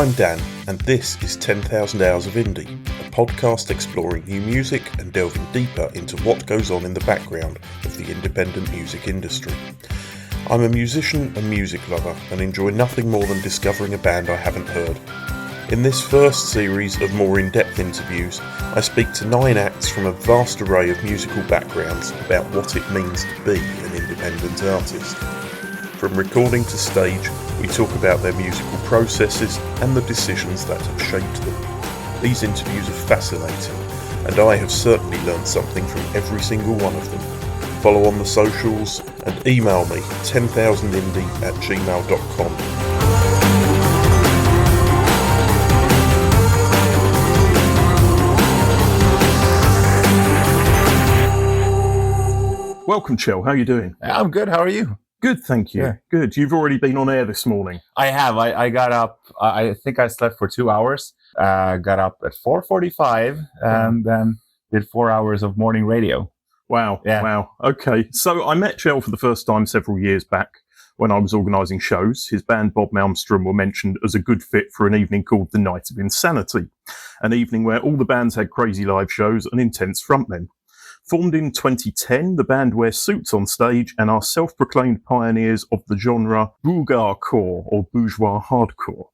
I'm Dan, and this is 10,000 Hours of Indie, a podcast exploring new music and delving deeper into what goes on in the background of the independent music industry. I'm a musician and music lover and enjoy nothing more than discovering a band I haven't heard. In this first series of more in-depth interviews, I speak to 9 acts from a vast array of musical backgrounds about what it means to be an independent artist. From recording to stage, we talk about their musical processes and the decisions that have shaped them. These interviews are fascinating, and I have certainly learned something from every single one of them. Follow on the socials and email me 10,000indie@gmail.com. Welcome, Kjell. How are you doing? I'm good. How are you? Good, thank you. Yeah. Good. You've already been on air this morning. I have. I got up. I think I slept for 2 hours. Got up at 4:45 and then did 4 hours of morning radio. Wow. Yeah. Wow. Okay. So I met Kjell for the first time several years back when I was organising shows. His band Bob Malmström were mentioned as a good fit for an evening called the Night of Insanity, an evening where all the bands had crazy live shows and intense frontmen. Formed in 2010, the band wear suits on stage and are self-proclaimed pioneers of the genre boogarcore or bourgeois hardcore.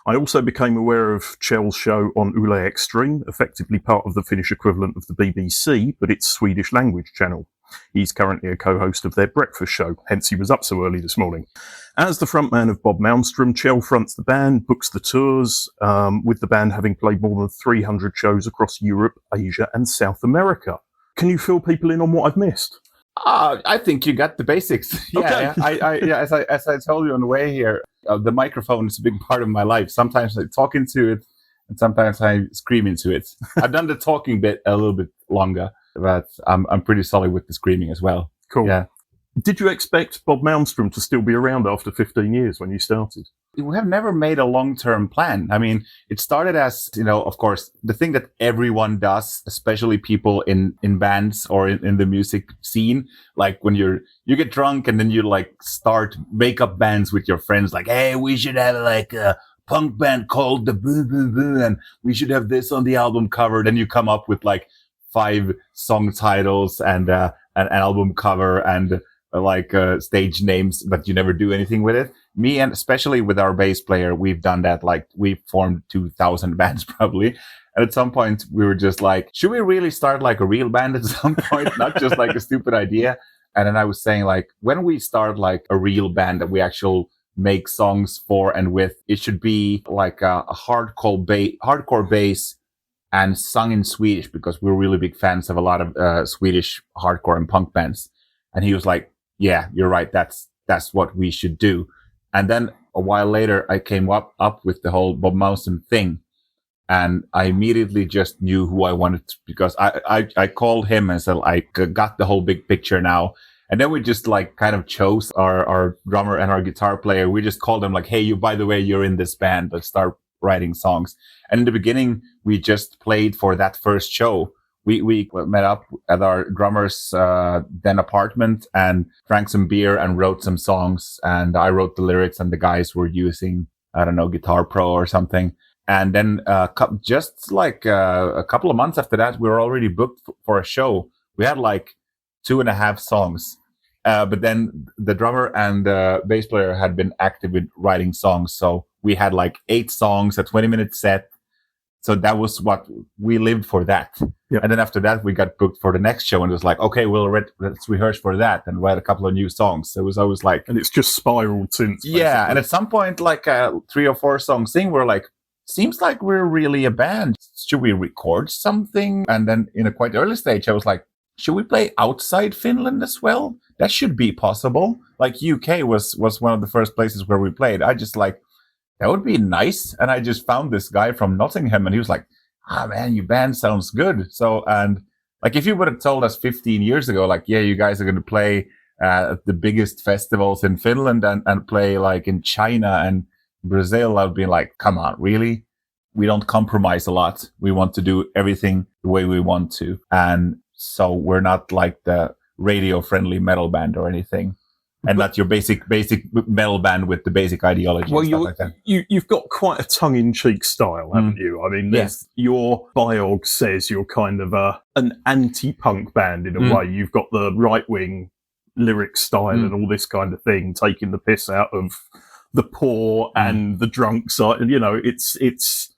I also became aware of Kjell's show on Yle Extreme, effectively part of the Finnish equivalent of the BBC, but its Swedish language channel. He's currently a co-host of their breakfast show, hence he was up so early this morning. As the frontman of Bob Malmström, Kjell fronts the band, books the tours, with the band having played more than 300 shows across Europe, Asia and South America. Can you fill people in on what I've missed? I think you got the basics. Yeah, Okay. as I told you on the way here, the microphone is a big part of my life. Sometimes I talk into it, and sometimes I scream into it. I've done the talking bit a little bit longer, but I'm pretty solid with the screaming as well. Cool. Yeah. Did you expect Bob Malmström to still be around after 15 years when you started? We have never made a long-term plan. I mean, it started as, of course, the thing that everyone does, especially people in bands or in the music scene, like when you get drunk and then you make up bands with your friends, like, hey, we should have like a punk band called the Boo Boo Boo, and we should have this on the album cover. Then you come up with like 5 song titles and an album cover and stage names, but you never do anything with it. Me, and especially with our bass player, we've done that. Like, we've formed 2,000 bands probably. And at some point we were just like, should we really start like a real band at some point? Not just like a stupid idea. And then I was saying, like, when we start like a real band that we actually make songs for and with, it should be like a hardcore bass and sung in Swedish, because we're really big fans of a lot of Swedish hardcore and punk bands. And he was like, yeah, you're right. That's what we should do. And then a while later, I came up with the whole Bob Malmström thing. And I immediately just knew who I wanted to, because I called him and said, I got the whole big picture now. And then we just like kind of chose our drummer and our guitar player. We just called them like, hey, by the way, you're in this band. Let's start writing songs. And in the beginning, we just played for that first show. We met up at our drummer's then apartment and drank some beer and wrote some songs. And I wrote the lyrics and the guys were using, I don't know, Guitar Pro or something. And then just like a couple of months after that, we were already booked for a show. We had like 2.5 songs. But then the drummer and the bass player had been active with writing songs. So we had like 8 songs, a 20-minute set. So that was what we lived for that. Yep. And then after that, we got booked for the next show and it was like, okay, let's rehearse for that and write a couple of new songs. So it was always like... And it's just spiraled since. Basically. Yeah. And at some point, like 3 or 4 songs in, we're like, seems like we're really a band. Should we record something? And then in a quite early stage, I was like, should we play outside Finland as well? That should be possible. Like UK was one of the first places where we played. I just like, that would be nice. And I just found this guy from Nottingham and he was like, man, your band sounds good. So, and like, if you would have told us 15 years ago, like, yeah, you guys are going to play at the biggest festivals in Finland and play like in China and Brazil, I'd be like, come on, really? We don't compromise a lot. We want to do everything the way we want to. And so we're not like the radio friendly metal band or anything. and not your basic metal band with the basic ideology and stuff like that. You've got quite a tongue-in-cheek style, haven't you? I mean, your biog says you're kind of an anti-punk band in a way. You've got the right-wing lyric style and all this kind of thing, taking the piss out of the poor and the drunk side. You know, it's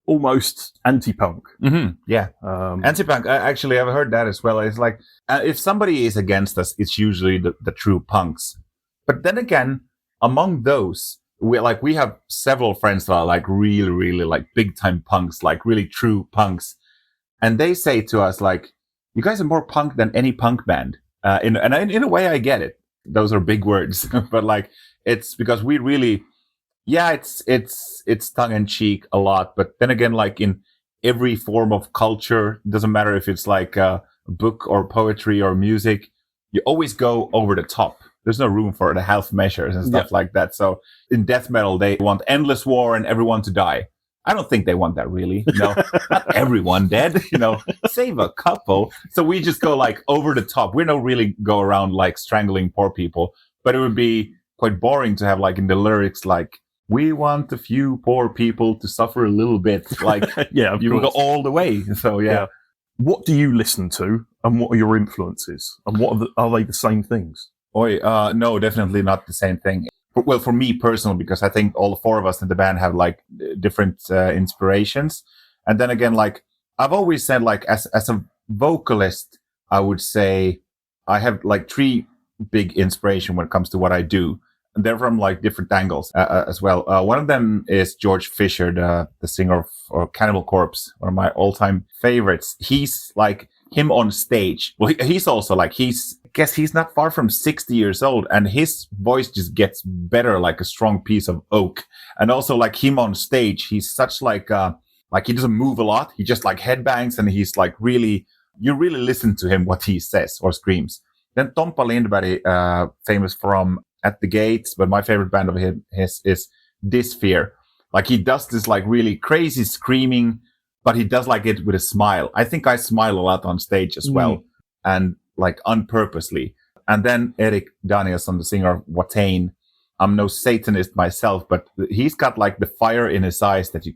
almost anti-punk. Anti-punk. Actually, I've heard that as well. It's like, if somebody is against us, it's usually the true punks. But then again, among those, we have several friends that are like really, really like big time punks, like really true punks. And they say to us like, you guys are more punk than any punk band. In a way, I get it. Those are big words, but like, it's because we really, it's tongue in cheek a lot. But then again, like in every form of culture, it doesn't matter if it's like a book or poetry or music, you always go over the top. There's no room for the half measures and stuff like that. So in death metal, they want endless war and everyone to die. I don't think they want that really. No, not everyone dead, save a couple. So we just go like over the top. We don't really go around like strangling poor people, but it would be quite boring to have like in the lyrics, like, we want a few poor people to suffer a little bit. Like, you will go all the way. So, What do you listen to and what are your influences? And what are they the same things? No, definitely not the same thing. Well, for me personally, because I think all the four of us in the band have like different inspirations. And then again, like I've always said, like as a vocalist, I would say I have like three big inspiration when it comes to what I do. And they're from like different angles as well. One of them is George Fisher, the singer of Cannibal Corpse, one of my all-time favorites. He's like him on stage. Well, he's also like, I guess he's not far from 60 years old, and his voice just gets better like a strong piece of oak. And also like him on stage, he's such like he doesn't move a lot. He just like headbangs, and he's like you really listen to him, what he says or screams. Then Tompa Lindberg, famous from At the Gates, but my favorite band of his is Dysphere. Like he does this like really crazy screaming, but he does like it with a smile. I think I smile a lot on stage as well, and like unpurposely. And then Eric Danielsson, the singer of Watain. I'm no Satanist myself, but he's got like the fire in his eyes that you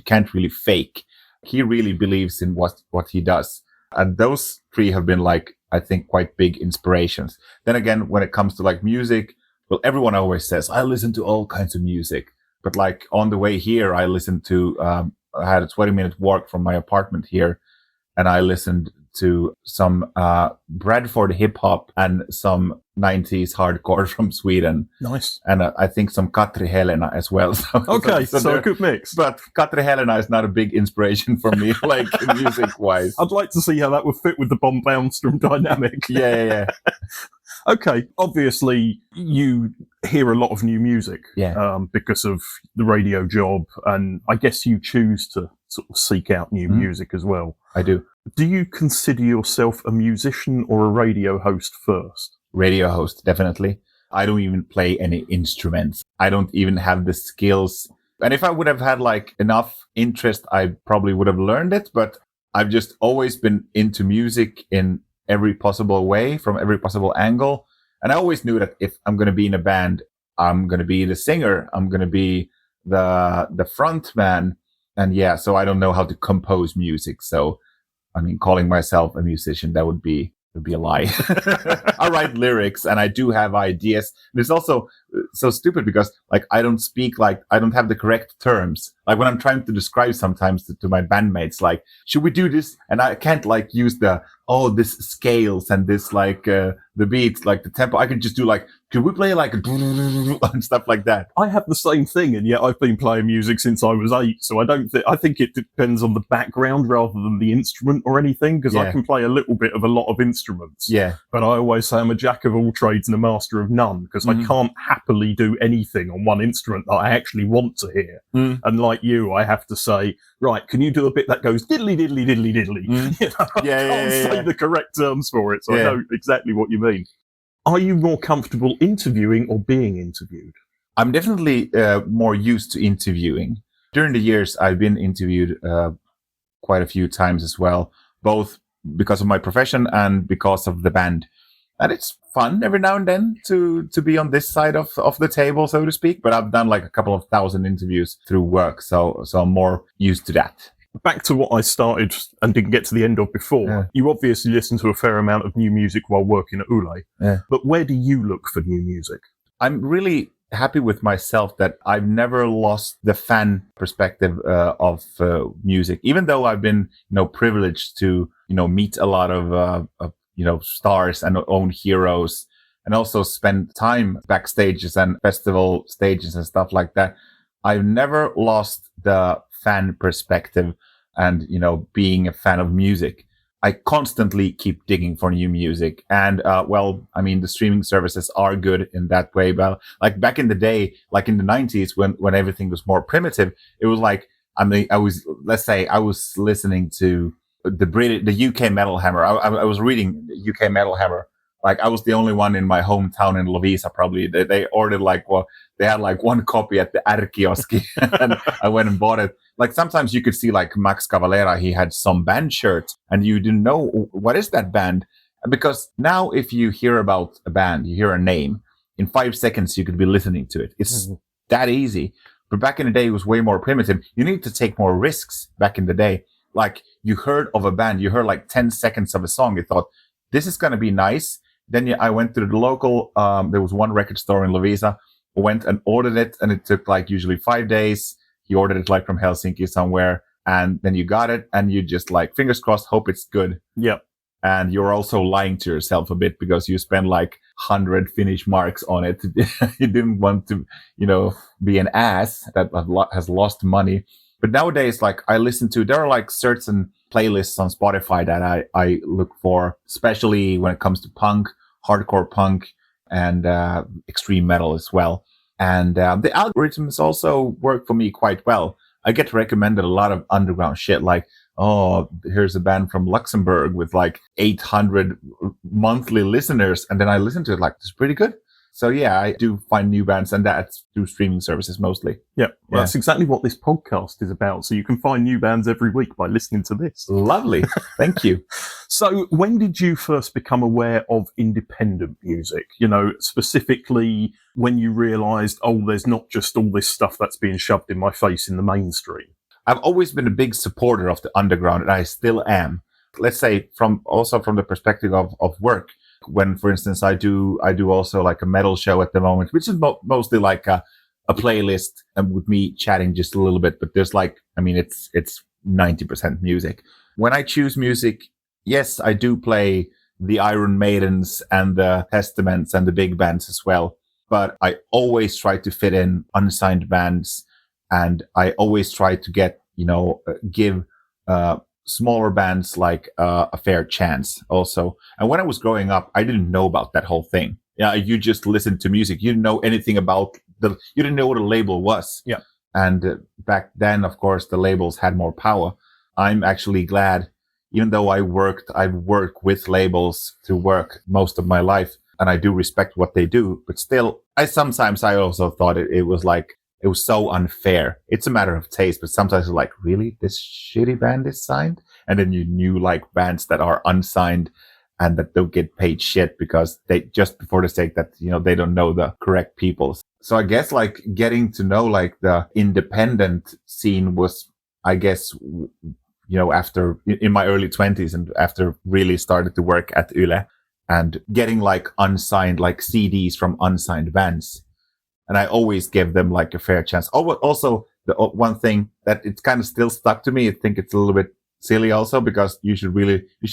can't really fake. He really believes in what he does. And those three have been like, I think, quite big inspirations. Then again, when it comes to like music, well, everyone always says, I listen to all kinds of music. But like on the way here, I listened to, I had a 20-minute walk from my apartment here, and I listened to some Bradford hip hop and some 90s hardcore from Sweden. Nice. And I think some Katri Helena as well. So a good mix. But Katri Helena is not a big inspiration for me, like music-wise. I'd like to see how that would fit with the Bob Malmström dynamic. Yeah. Okay, obviously you hear a lot of new music because of the radio job, and I guess you choose to sort of seek out new music as well. I do. Do you consider yourself a musician or a radio host first? Radio host, definitely. I don't even play any instruments. I don't even have the skills. And if I would have had like enough interest, I probably would have learned it. But I've just always been into music in every possible way, from every possible angle. And I always knew that if I'm going to be in a band, I'm going to be the singer. I'm going to be the front man. And so I don't know how to compose music. So, I mean, calling myself a musician, that would be a lie. I write lyrics and I do have ideas. And it's also so stupid because like I don't have the correct terms. Like when I'm trying to describe sometimes to my bandmates, like, should we do this? And I can't like use this scales and this like the beats, like the tempo. I can just do like, could we play like and stuff like that? I have the same thing, and yet I've been playing music since I was 8. So I think it depends on the background rather than the instrument or anything, because I can play a little bit of a lot of instruments. Yeah. But I always say I'm a jack of all trades and a master of none, because I can't happily do anything on one instrument that I actually want to hear. And like you, I have to say, right, can you do a bit that goes diddly diddly diddly diddly? I can't say the correct terms for it, so I know exactly what you mean. Are you more comfortable interviewing or being interviewed? I'm definitely more used to interviewing. During the years, I've been interviewed quite a few times as well, both because of my profession and because of the band. And it's fun every now and then to be on this side of the table, so to speak. But I've done like a couple of thousand interviews through work, so I'm more used to that. Back to what I started and didn't get to the end of before. Yeah. You obviously listen to a fair amount of new music while working at Yle. Yeah. But where do you look for new music? I'm really happy with myself that I've never lost the fan perspective of music, even though I've been, privileged to, meet a lot of stars and own heroes, and also spend time backstages and festival stages and stuff like that. I've never lost the fan perspective and, being a fan of music. I constantly keep digging for new music. And, the streaming services are good in that way. But like back in the day, like in the 90s, when everything was more primitive, it was like, I was listening to the UK Metal Hammer. I was reading UK Metal Hammer. Like I was the only one in my hometown in Lovisa, probably. They ordered they had like one copy at the R-kioski and I went and bought it. Like sometimes you could see like Max Cavalera, he had some band shirt and you didn't know what is that band? Because now if you hear about a band, you hear a name, in 5 seconds you could be listening to it. It's that easy. But back in the day, it was way more primitive. You need to take more risks back in the day. Like you heard of a band, you heard like 10 seconds of a song. You thought, this is going to be nice. Then I went to the local, there was one record store in Lovisa, went and ordered it. And it took like usually 5 days. He ordered it like from Helsinki somewhere. And then you got it and you just like, fingers crossed, hope it's good. Yep. And you're also lying to yourself a bit because you spent like 100 Finnish marks on it. You didn't want to, be an ass that has lost money. But nowadays, like there are like certain playlists on Spotify that I look for, especially when it comes to punk, hardcore punk, and extreme metal as well. And the algorithms also work for me quite well. I get recommended a lot of underground shit like, oh, here's a band from Luxembourg with like 800 monthly listeners. And then I listen to it like, it's pretty good. So yeah, I do find new bands, and that's through streaming services mostly. Yeah, well, that's exactly what this podcast is about. So you can find new bands every week by listening to this. Lovely. Thank you. So when did you first become aware of independent music? Specifically when you realised, oh, there's not just all this stuff that's being shoved in my face in the mainstream. I've always been a big supporter of the underground, and I still am. Let's say from the perspective of work. When, for instance, I do also like a metal show at the moment, which is mostly like a playlist and with me chatting just a little bit. But there's it's 90% music. When I choose music, yes, I do play the Iron Maidens and the Testaments and the big bands as well. But I always try to fit in unsigned bands, and I always try to give smaller bands like a fair chance also. And when I was growing up, I didn't know about that whole thing. Yeah, you just listened to music. You didn't know anything about you didn't know what a label was. Yeah. And back then, of course, the labels had more power. I'm actually glad, even though I've worked with labels to work most of my life, and I do respect what they do, but still, I also thought it was like, it was so unfair. It's a matter of taste, but sometimes it's like, really? This shitty band is signed? And then you knew like bands that are unsigned and that don't get paid shit because they just for the sake that, they don't know the correct people. So I guess like getting to know like the independent scene was, I guess, after in my early 20s and after really started to work at Yle and getting like unsigned, like CDs from unsigned bands. And I always give them like a fair chance. Oh, but also the one thing that it's kind of still stuck to me. I think it's a little bit silly also because you should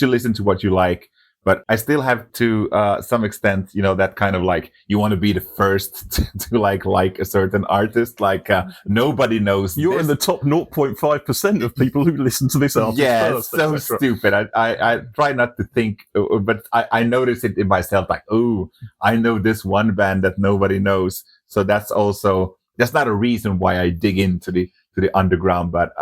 listen to what you like. But I still have to some extent, that kind of like you want to be the first to like a certain artist. Like nobody knows. You're in the top 0.5% of people who listen to this artist. Yeah, first, it's so stupid. I try not to think, but I notice it in myself. Like, oh, I know this one band that nobody knows. So that's not a reason why I dig into the underground. But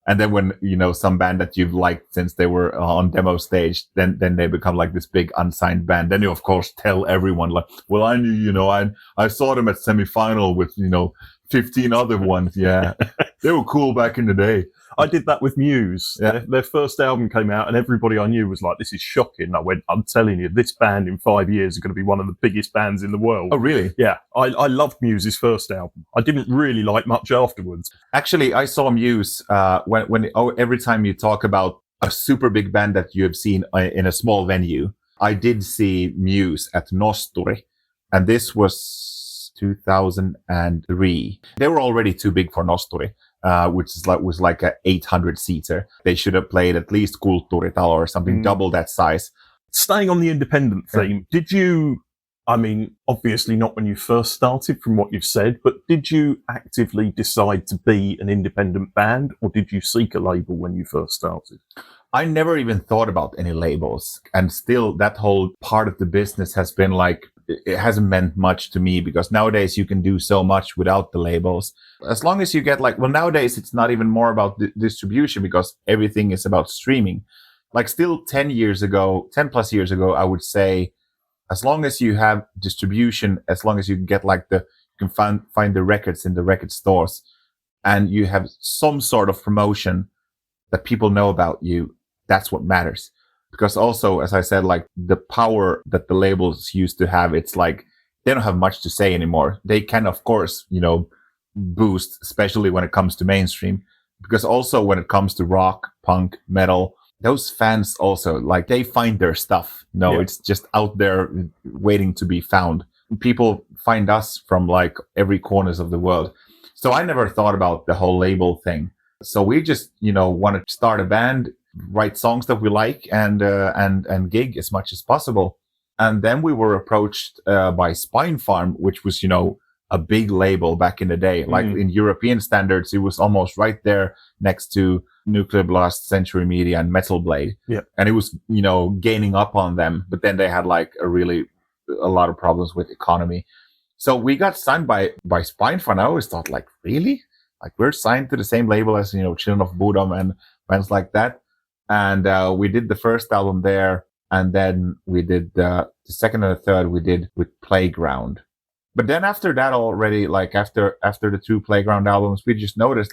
and then when some band that you've liked since they were on demo stage, then they become like this big unsigned band. Then you of course tell everyone like, well, I knew I saw them at semifinal with 15 other ones. Yeah. They were cool back in the day. I did that with Muse. Yeah. Their first album came out and everybody I knew was like, this is shocking. I went, I'm telling you, this band in 5 years is going to be one of the biggest bands in the world. Oh, really? Yeah. I loved Muse's first album. I didn't really like much afterwards. Actually, I saw Muse every time you talk about a super big band that you have seen in a small venue. I did see Muse at Nosturi, and this was 2003. They were already too big for Nosturi. Which was like a 800 seater. They should have played at least Kulttuuritalo or something double that size. Staying on the independent theme, did you, I mean, obviously not when you first started from what you've said, but did you actively decide to be an independent band, or did you seek a label when you first started? I never even thought about any labels, and still that whole part of the business has been like, it hasn't meant much to me, because nowadays you can do so much without the labels. As long as you get nowadays it's not even more about distribution, because everything is about streaming. Like still 10 plus years ago, I would say, as long as you have distribution, as long as you can get you can find the records in the record stores, and you have some sort of promotion that people know about you, that's what matters. Because also, as I said, the power that the labels used to have, it's like they don't have much to say anymore. They can, of course, boost, especially when it comes to mainstream. Because also when it comes to rock, punk, metal, those fans also, they find their stuff. It's just out there waiting to be found. People find us from every corners of the world. So I never thought about the whole label thing. So we just, want to start a band, write songs that we like, and gig as much as possible. And then we were approached by Spine Farm, which was, a big label back in the day. In European standards, it was almost right there next to Nuclear Blast, Century Media, and Metal Blade. Yeah. And it was, gaining up on them. But then they had a lot of problems with economy. So we got signed by Spine Farm. I always thought, really? We're signed to the same label as, Children of Bodom and bands like that. And we did the first album there, and then we did the second and the third we did with Playground. But then after that already, after the two Playground albums, we just noticed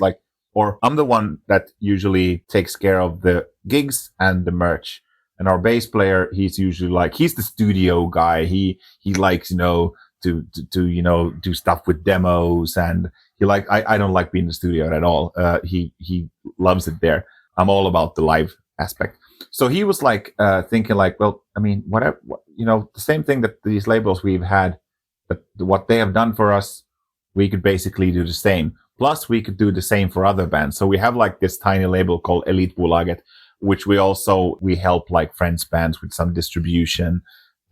or I'm the one that usually takes care of the gigs and the merch. And our bass player, he's usually he's the studio guy. He likes, to do stuff with demos, and I don't like being in the studio at all. He loves it there. I'm all about the live aspect. So he was thinking well, I mean, whatever, the same thing that these labels we've had, but what they have done for us, we could basically do the same. Plus we could do the same for other bands. So we have this tiny label called Elitbolaget, which we help friends bands with some distribution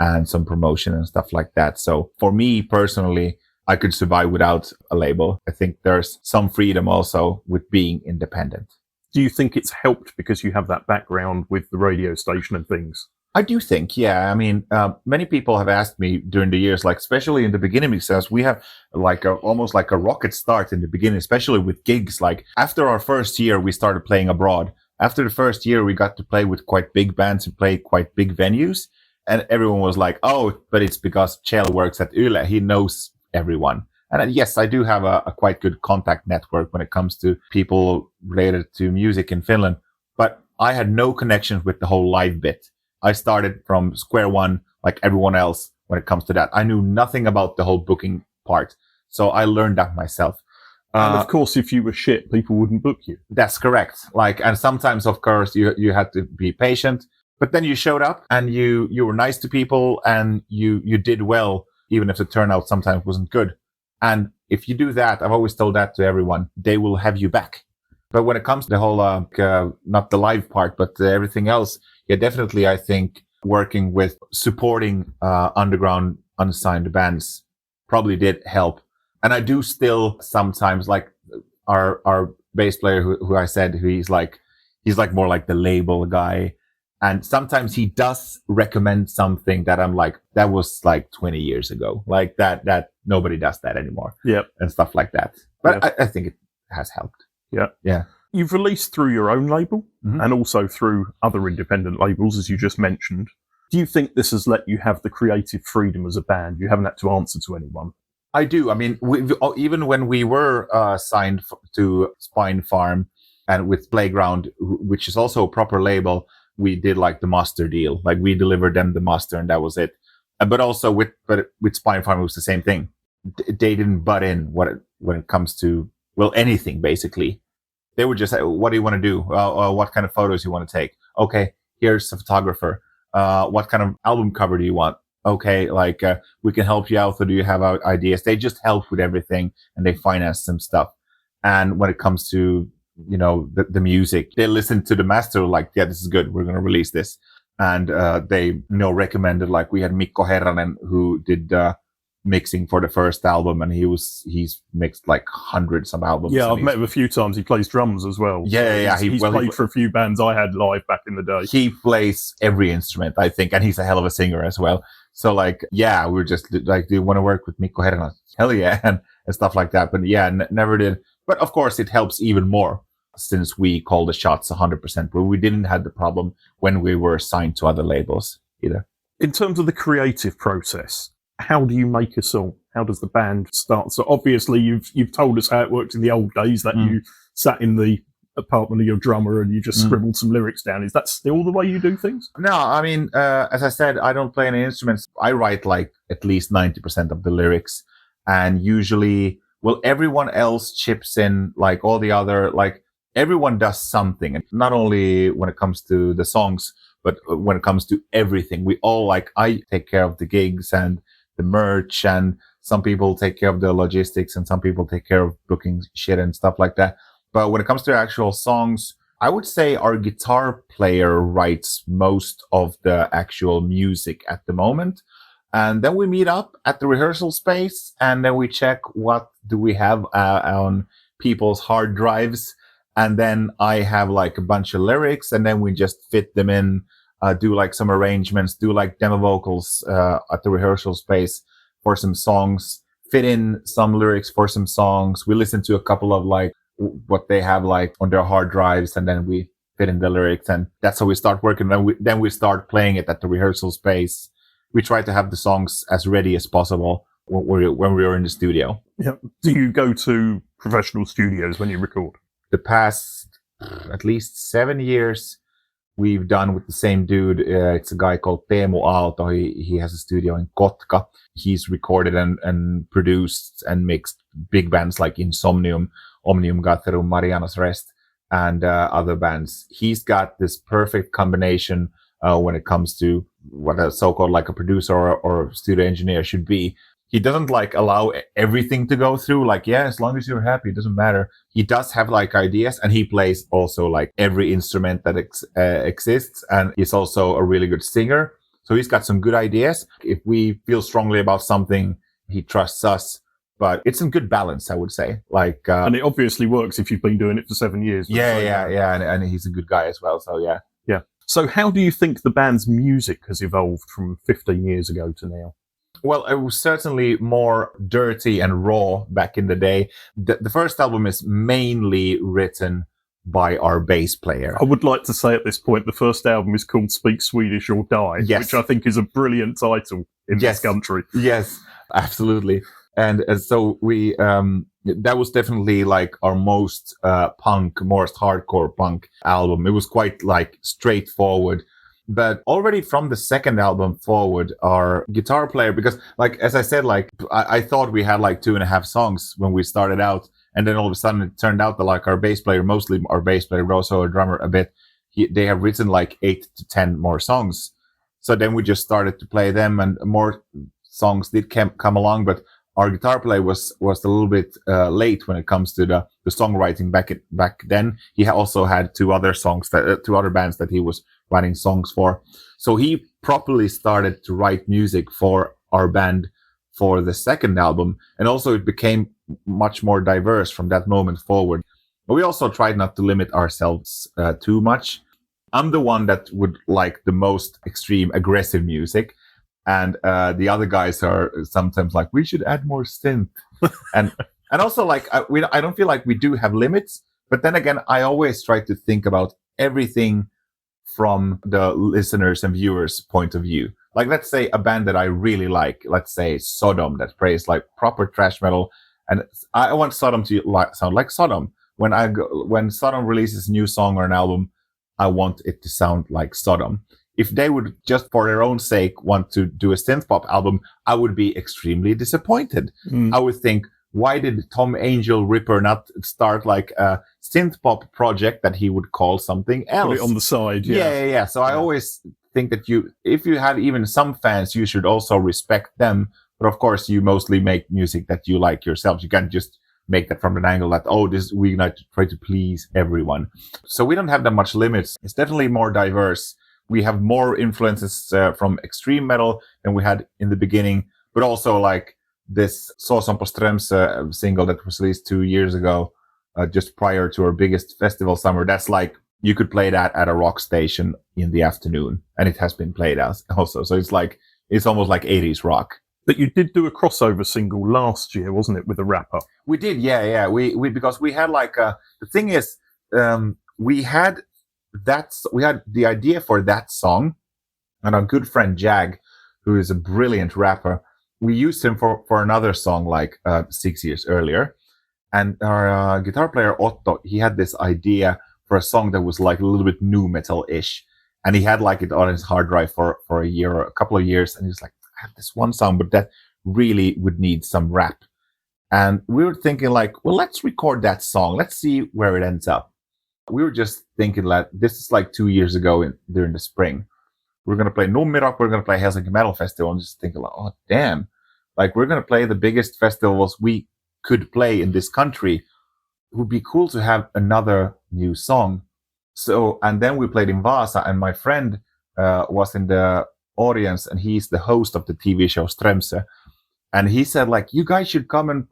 and some promotion and stuff like that. So for me personally, I could survive without a label. I think there's some freedom also with being independent. Do you think it's helped because you have that background with the radio station and things? I do think, yeah. I mean, many people have asked me during the years, especially in the beginning, because we have almost like a rocket start in the beginning, especially with gigs. After our first year, we started playing abroad. After the first year, we got to play with quite big bands and play quite big venues. And everyone was like, oh, but it's because Kjell works at Yle. He knows everyone. And yes, I do have a quite good contact network when it comes to people related to music in Finland. But I had no connections with the whole live bit. I started from square one, like everyone else, when it comes to that. I knew nothing about the whole booking part. So I learned that myself. And of course, if you were shit, people wouldn't book you. That's correct. And sometimes, of course, you had to be patient. But then you showed up and you were nice to people and you did well, even if the turnout sometimes wasn't good. And if you do that, I've always told that to everyone, they will have you back. But when it comes to the whole, not the live part, but everything else, yeah, definitely, I think working with supporting underground unsigned bands probably did help. And I do still sometimes, like our bass player who I said, he's more like the label guy. And sometimes he does recommend something that I'm like, that was like 20 years ago. Like that nobody does that anymore. Yep. And stuff like that. But Yep. I think it has helped. Yeah. Yeah. You've released through your own label and also through other independent labels, as you just mentioned. Do you think this has let you have the creative freedom as a band? You haven't had to answer to anyone. I do. I mean, even when we were signed to Spine Farm and with Playground, which is also a proper label, we did like the master deal. Like we delivered them the master, and that was it. But also with Spine Farm, it was the same thing. They didn't butt in when it comes to anything basically. They would just say, "What do you want to do? What kind of photos you want to take? Okay, here's a photographer. What kind of album cover do you want? Okay, like we can help you out. Or do you have ideas?" They just help with everything, and they finance some stuff. And when it comes to the music, they listen to the master like, "Yeah, this is good. We're going to release this." And they recommended, like we had Mikko Herranen who did mixing for the first album, and he's mixed like hundreds of albums. Yeah, I've met him a few times. He plays drums as well. Yeah, He's played for a few bands I had live back in the day. He plays every instrument, I think, and he's a hell of a singer as well. So like, yeah, we were just like, "Do you want to work with Mikko Herranen?" Hell yeah, and stuff like that. But yeah, never did. But of course, it helps even more since we call the shots 100%, but we didn't have the problem when we were signed to other labels either. In terms of the creative process, how do you make a song? How does the band start? So obviously you've told us how it worked in the old days, that you sat in the apartment of your drummer and you just scribbled some lyrics down. Is that still the way you do things? No, I mean, as I said, I don't play any instruments. I write like at least 90% of the lyrics, and usually, everyone else chips in, like all the other, like everyone does something, and not only when it comes to the songs, but when it comes to everything. We all, like, I take care of the gigs and the merch, and some people take care of the logistics, and some people take care of booking shit and stuff like that. But when it comes to actual songs, I would say our guitar player writes most of the actual music at the moment. And then we meet up at the rehearsal space, and then we check what do we have on people's hard drives. And then I have like a bunch of lyrics, and then we just fit them in, do like some arrangements, do like demo vocals at the rehearsal space for some songs, fit in some lyrics for some songs. We listen to a couple of like what they have like on their hard drives, and then we fit in the lyrics, and that's how we start working. Then we start playing it at the rehearsal space. We try to have the songs as ready as possible when we are in the studio. Yeah. Do you go to professional studios when you record? The past at least 7 years, we've done with the same dude. It's a guy called Teemu Aalto. He has a studio in Kotka. He's recorded and produced and mixed big bands like Insomnium, Omnium Gatherum, Mariana's Rest, and other bands. He's got this perfect combination when it comes to what a so-called like a producer or studio engineer should be. He doesn't like allow everything to go through. Like, yeah, as long as you're happy, it doesn't matter. He does have like ideas, and he plays also like every instrument that exists. And he's also a really good singer. So he's got some good ideas. If we feel strongly about something, he trusts us. But it's in good balance, I would say. Like, and it obviously works if you've been doing it for 7 years. Yeah. And he's a good guy as well. So yeah. Yeah. So how do you think the band's music has evolved from 15 years ago to now? Well, it was certainly more dirty and raw back in the day. The first album is mainly written by our bass player. I would like to say at this point, the first album is called Speak Swedish or Die, which I think is a brilliant title in this country. Yes, absolutely. And so we, that was definitely like our most most hardcore punk album. It was quite like straightforward. But already from the second album forward, our guitar player, because like, as I said, like I thought we had like 2.5 songs when we started out. And then all of a sudden it turned out that like our bass player, mostly our bass player, but also our drummer a bit, they have written like 8 to 10 more songs. So then we just started to play them, and more songs did come along. But our guitar player was a little bit late when it comes to the songwriting back then. He also had 2 other bands that he was writing songs for. So he properly started to write music for our band for the second album. And also it became much more diverse from that moment forward. But we also tried not to limit ourselves too much. I'm the one that would like the most extreme aggressive music. And the other guys are sometimes like, we should add more synth. and also like, I don't feel like we do have limits. But then again, I always try to think about everything from the listeners and viewers' point of view. Like, let's say a band that I really like, let's say Sodom, that plays like proper thrash metal, and I want Sodom to sound like Sodom. When Sodom releases a new song or an album, I want it to sound like Sodom. If they would just for their own sake want to do a synth pop album, I would be extremely disappointed. I would think, why did Tom Angel Ripper not start like a synth pop project that he would call something else? Put it on the side. Yeah. So I always think that if you have even some fans, you should also respect them. But of course, you mostly make music that you like yourselves. You can't just make that from an angle that, we're going to try to please everyone. So we don't have that much limits. It's definitely more diverse. We have more influences from extreme metal than we had in the beginning, but also like this Simosas single that was released 2 years ago, just prior to our biggest festival summer. That's like, you could play that at a rock station in the afternoon, and it has been played also. So it's almost like 80s rock. But you did do a crossover single last year, wasn't it, with a rapper? We did, yeah. We because we had like the thing is, we had the idea for that song, and our good friend Jag, who is a brilliant rapper, we used him for another song like 6 years earlier. And our guitar player Otto, he had this idea for a song that was like a little bit nu metal-ish, and he had like it on his hard drive for a year or a couple of years, and he was like, I have this one song, but that really would need some rap. And we were thinking like, well, let's record that song. Let's see where it ends up. We were just thinking that this is like 2 years ago during the spring. We're going to play Nummirock, we're going to play Helsinki Metal Festival, and just thinking like, oh, damn. Like, we're going to play the biggest festivals we could play in this country. It would be cool to have another new song. So, and then we played in Vasa, and my friend was in the audience, and he's the host of the TV show Strömsö. And he said, like, you guys should come and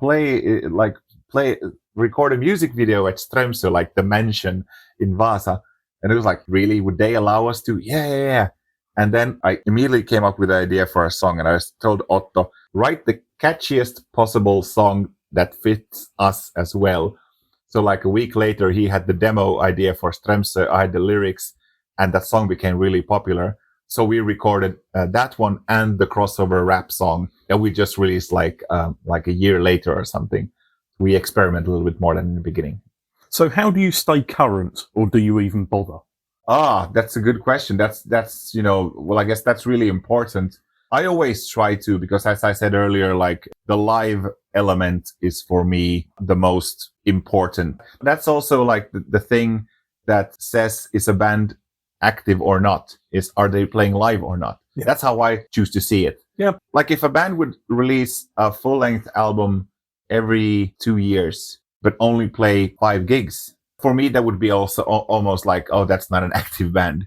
record a music video at Strömsö, like the mansion in Vasa. And it was like, really? Would they allow us to? Yeah. And then I immediately came up with the idea for a song, and I told Otto, write the catchiest possible song that fits us as well. So like a week later, he had the demo idea for Strömsö, I had the lyrics, and that song became really popular. So we recorded that one and the crossover rap song that we just released like a year later or something. We experiment a little bit more than in the beginning. So how do you stay current, or do you even bother? That's a good question. That's I guess that's really important. I always try to, because as I said earlier, like the live element is for me the most important. That's also like the thing that says, is a band active or not? Are they playing live or not? Yeah. That's how I choose to see it. Yeah. Like if a band would release a full-length album every 2 years, but only play 5 gigs, for me, that would be also almost like, oh, that's not an active band.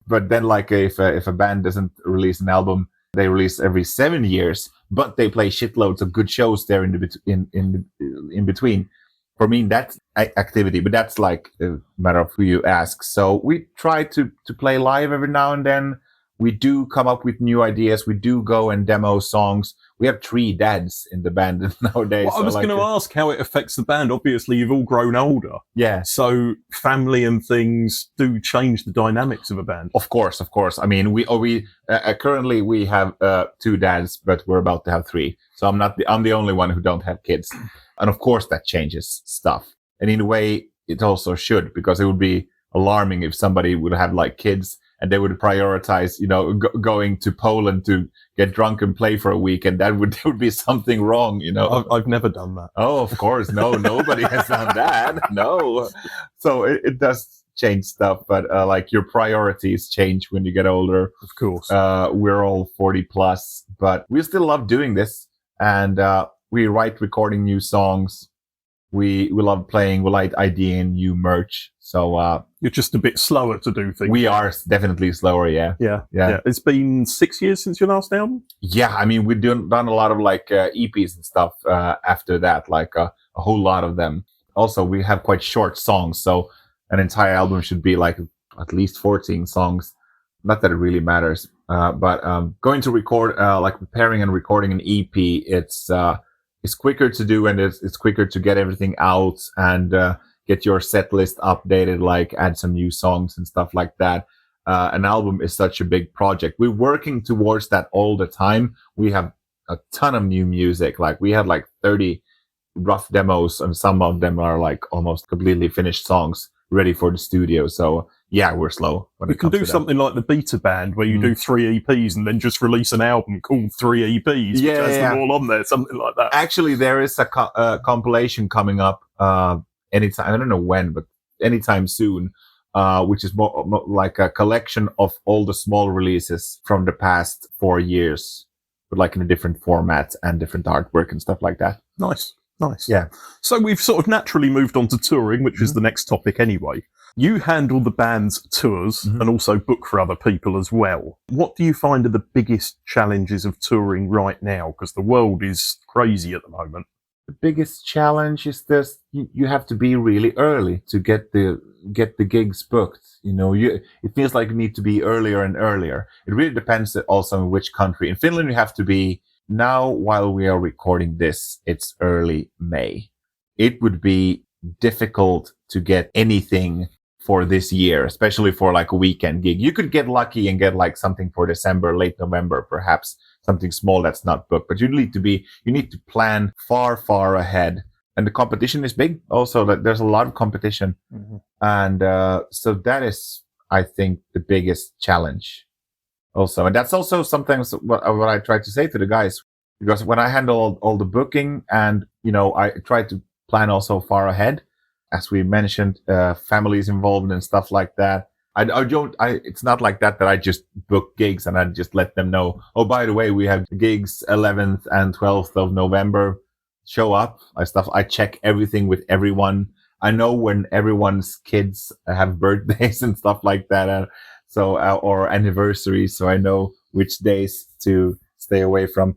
But then like if a band doesn't release an album, they release every 7 years, but they play shitloads of good shows there in between. For me, that's activity, but that's like a matter of who you ask. So we try to play live every now and then. We do come up with new ideas. We do go and demo songs. We have 3 dads in the band nowadays. Well, I was going to ask how it affects the band. Obviously, you've all grown older. Yeah. So family and things do change the dynamics of a band. Of course. I mean, we currently we have 2 dads, but we're about to have 3. So I'm the only one who don't have kids. And of course that changes stuff. And in a way, it also should, because it would be alarming if somebody would have like kids and they would prioritize, going to Poland to get drunk and play for a week, and there would be something wrong, I've never done that. Oh, of course. No, nobody has done that. No. So it does change stuff, but like your priorities change when you get older. Of course. We're all 40 plus, but we still love doing this, and we like recording new songs. We love playing. We like ideating new merch. So you're just a bit slower to do things. We are definitely slower. Yeah. It's been 6 years since your last album. Yeah, I mean, we've done a lot of like EPs and stuff after that, like a whole lot of them. Also, we have quite short songs, so an entire album should be like at least 14 songs. Not that it really matters, but going to record, like preparing and recording an EP, it's quicker to do, and it's quicker to get everything out and get your set list updated, like add some new songs and stuff like that. an album is such a big project. We're working towards that all the time. We have a ton of new music. Like we had like 30 rough demos, and some of them are like almost completely finished songs ready for the studio. So yeah, we're slow when You it can comes do to something like the Beta Band, where you do 3 EPs and then just release an album called 3 EPs, which has them all on there, something like that. Actually, there is a compilation coming up anytime. I don't know when, but anytime soon, which is more like a collection of all the small releases from the past 4 years, but like in a different format and different artwork and stuff like that. Nice. Yeah. So we've sort of naturally moved on to touring, which is the next topic anyway. You handle the band's tours and also book for other people as well. What do you find are the biggest challenges of touring right now? Because the world is crazy at the moment. The biggest challenge is this: you have to be really early to get the gigs booked. You know, it feels like you need to be earlier and earlier. It really depends also on which country. In Finland, you have to be now. While we are recording this, it's early May. It would be difficult to get anything for this year, especially for like a weekend gig. You could get lucky and get like something for December, late November, perhaps something small that's not booked. But you need to plan far ahead. And the competition is big. Also, that there's a lot of competition, and so that is, I think, the biggest challenge. Also, and that's also sometimes what I try to say to the guys, because when I handle all the booking, and I try to plan also far ahead. As we mentioned, families involved and stuff like that. It's not like that I just book gigs and I just let them know, oh, by the way, we have gigs 11th and 12th of November. Show up. I check everything with everyone. I know when everyone's kids have birthdays and stuff like that. Or anniversaries. So I know which days to stay away from.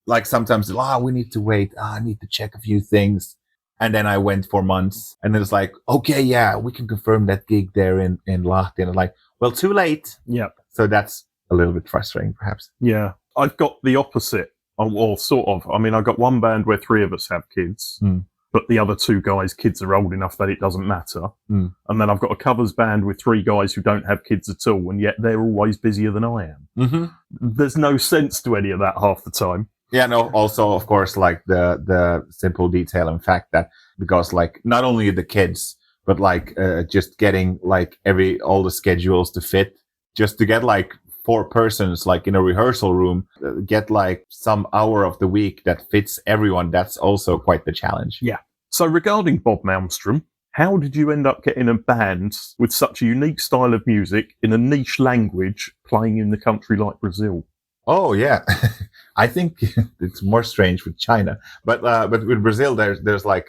Like sometimes, we need to wait. I need to check a few things. And then I went for months, and then it's like, okay, yeah, we can confirm that gig there in Lahti. And I'm like, well, too late. Yeah. So that's a little bit frustrating, perhaps. Yeah. I've got the opposite, or sort of. I mean, I've got one band where 3 of us have kids, but the other 2 guys' kids are old enough that it doesn't matter. And then I've got a covers band with 3 guys who don't have kids at all, and yet they're always busier than I am. There's no sense to any of that half the time. Yeah, no, also, of course, like the simple detail and fact that, because like not only the kids, but like just getting like all the schedules to fit, just to get like 4 persons like in a rehearsal room, get like some hour of the week that fits everyone. That's also quite the challenge. Yeah. So regarding Bob Malmström, how did you end up getting a band with such a unique style of music in a niche language playing in the country like Brazil? Oh yeah, I think it's more strange with China, but with Brazil, there's like,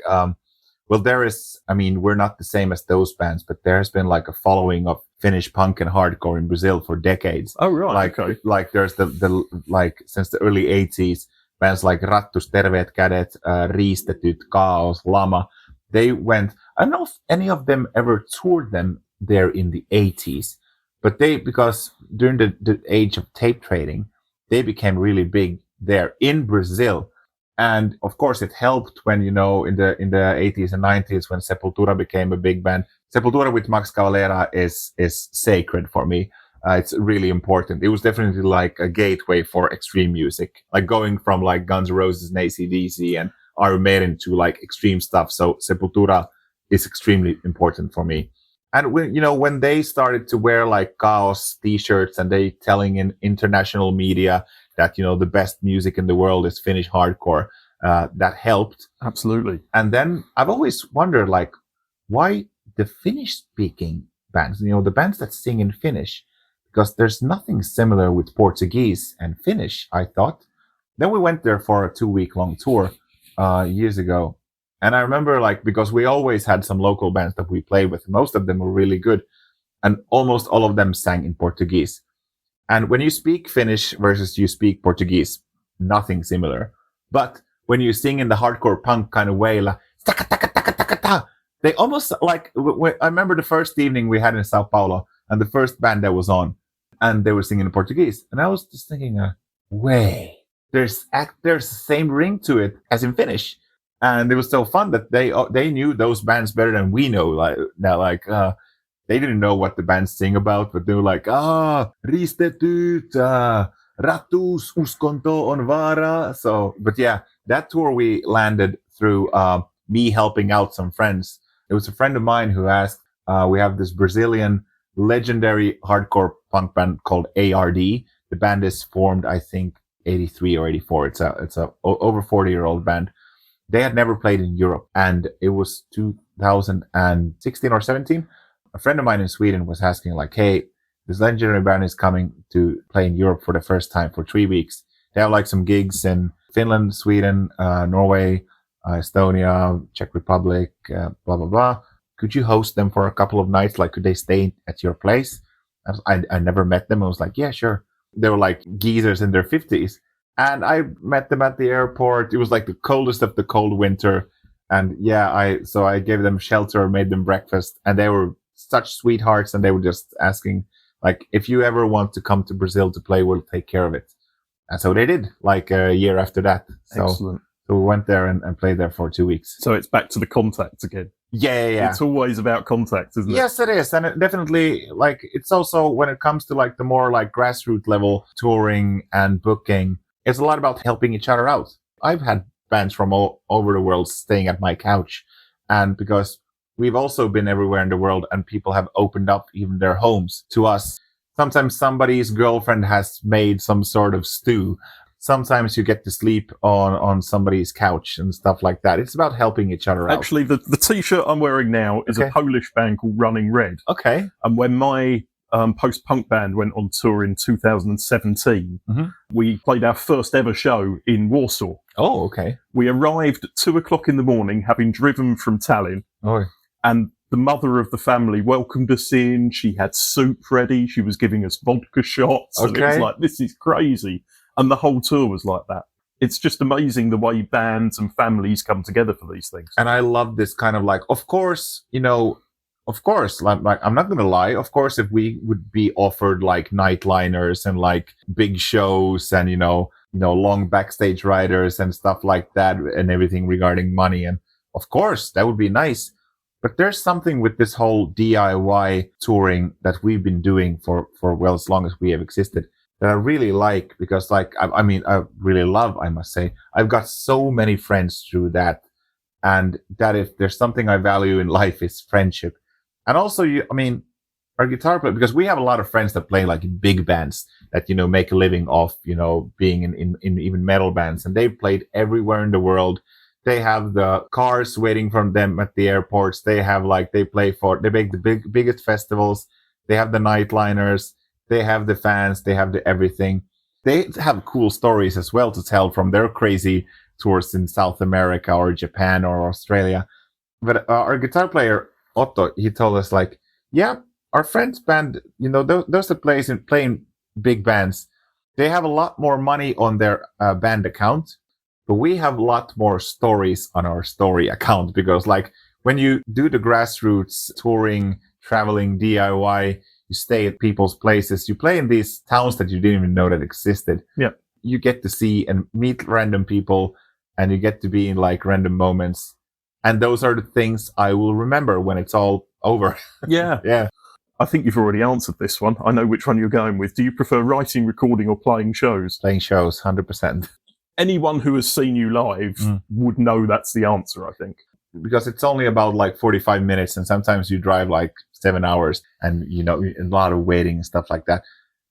there is. I mean, we're not the same as those bands, but there's been like a following of Finnish punk and hardcore in Brazil for decades. Oh right, okay. Like there's the like since the early '80s, bands like Rattus, Terveet Kädet, Riistetyt, Chaos, Lama. They went. I don't know if any of them ever toured them there in the '80s, but because during the age of tape trading, they became really big there in Brazil. And of course it helped when, in the 80s and 90s when Sepultura became a big band. Sepultura with Max Cavalera is sacred for me. It's really important. It was definitely like a gateway for extreme music, like going from like Guns N' Roses and AC/DC and Iron Maiden to like extreme stuff. So Sepultura is extremely important for me. And when they started to wear like Chaos t-shirts and they telling in international media that, the best music in the world is Finnish hardcore, that helped. Absolutely. And then I've always wondered, like, why the Finnish speaking bands, the bands that sing in Finnish, because there's nothing similar with Portuguese and Finnish, I thought. Then we went there for a 2-week-long tour years ago. And I remember, like, because we always had some local bands that we played with. Most of them were really good. And almost all of them sang in Portuguese. And when you speak Finnish versus you speak Portuguese, nothing similar. But when you sing in the hardcore punk kind of way, like, they almost like, I remember the first evening we had in Sao Paulo and the first band that was on, and they were singing in Portuguese. And I was just thinking, there's the same ring to it as in Finnish. And it was so fun that they knew those bands better than we know. they didn't know what the band sing about, but they were like, ristetut, ratus uskonto on vara. So, but yeah, that tour we landed through me helping out some friends. It was a friend of mine who asked, we have this Brazilian legendary hardcore punk band called ARD. The band is formed, I think, 83 or 84. It's a over 40-year-old band. They had never played in Europe, and it was 2016 or 17. A friend of mine in Sweden was asking, like, hey, this legendary band is coming to play in Europe for the first time for 3 weeks. They have like some gigs in Finland, Sweden, Norway, Estonia, Czech Republic, blah, blah, blah. Could you host them for a couple of nights? Like, could they stay at your place? I never met them. I was like, yeah, sure. They were like geezers in their 50s. And I met them at the airport. It was like the coldest of the cold winter. And yeah, I gave them shelter, made them breakfast. And they were such sweethearts. And they were just asking, like, if you ever want to come to Brazil to play, we'll take care of it. And so they did, like a year after that. Excellent. So we went there and played there for 2 weeks. So it's back to the contacts again. Yeah. It's always about contacts, isn't it? Yes, it is. And it definitely, like, it's also when it comes to like the more like grassroots level touring and booking, it's a lot about helping each other out. I've had bands from all over the world staying at my couch. And because we've also been everywhere in the world and people have opened up even their homes to us. Sometimes somebody's girlfriend has made some sort of stew. Sometimes you get to sleep on somebody's couch and stuff like that. It's about helping each other out. Actually, the T-shirt I'm wearing now is a Polish band called Running Red. Okay. And when my post-punk band went on tour in 2017, we played our first ever show in Warsaw. Oh, okay. We arrived at 2:00 in the morning, having driven from Tallinn. Oh. And the mother of the family welcomed us in. She had soup ready. She was giving us vodka shots. Okay. And it was like, this is crazy. And the whole tour was like that. It's just amazing the way bands and families come together for these things. And I love this kind of like, of course, like I'm not going to lie. Of course, if we would be offered like nightliners and like big shows and, long backstage riders and stuff like that and everything regarding money. And of course, that would be nice. But there's something with this whole DIY touring that we've been doing for well, as long as we have existed, that I really like, because like, I really love, I must say. I've got so many friends through that. And that if there's something I value in life is friendship. And also, our guitar player, because we have a lot of friends that play like in big bands that, make a living off, being in even metal bands. And they've played everywhere in the world. They have the cars waiting for them at the airports. They have they make the biggest festivals. They have the nightliners. They have the fans. They have the everything. They have cool stories as well to tell from their crazy tours in South America or Japan or Australia. But our guitar player, Otto, he told us like, yeah, our friend's band, those that playing big bands, they have a lot more money on their band account, but we have a lot more stories on our story account, because like when you do the grassroots touring, traveling, DIY, you stay at people's places, you play in these towns that you didn't even know that existed. Yeah. You get to see and meet random people, and you get to be in like random moments. And those are the things I will remember when it's all over. Yeah. Yeah. I think you've already answered this one. I know which one you're going with. Do you prefer writing, recording, or playing shows? Playing shows, 100%. Anyone who has seen you live would know that's the answer, I think. Because it's only about like 45 minutes, and sometimes you drive like 7 hours, and a lot of waiting and stuff like that.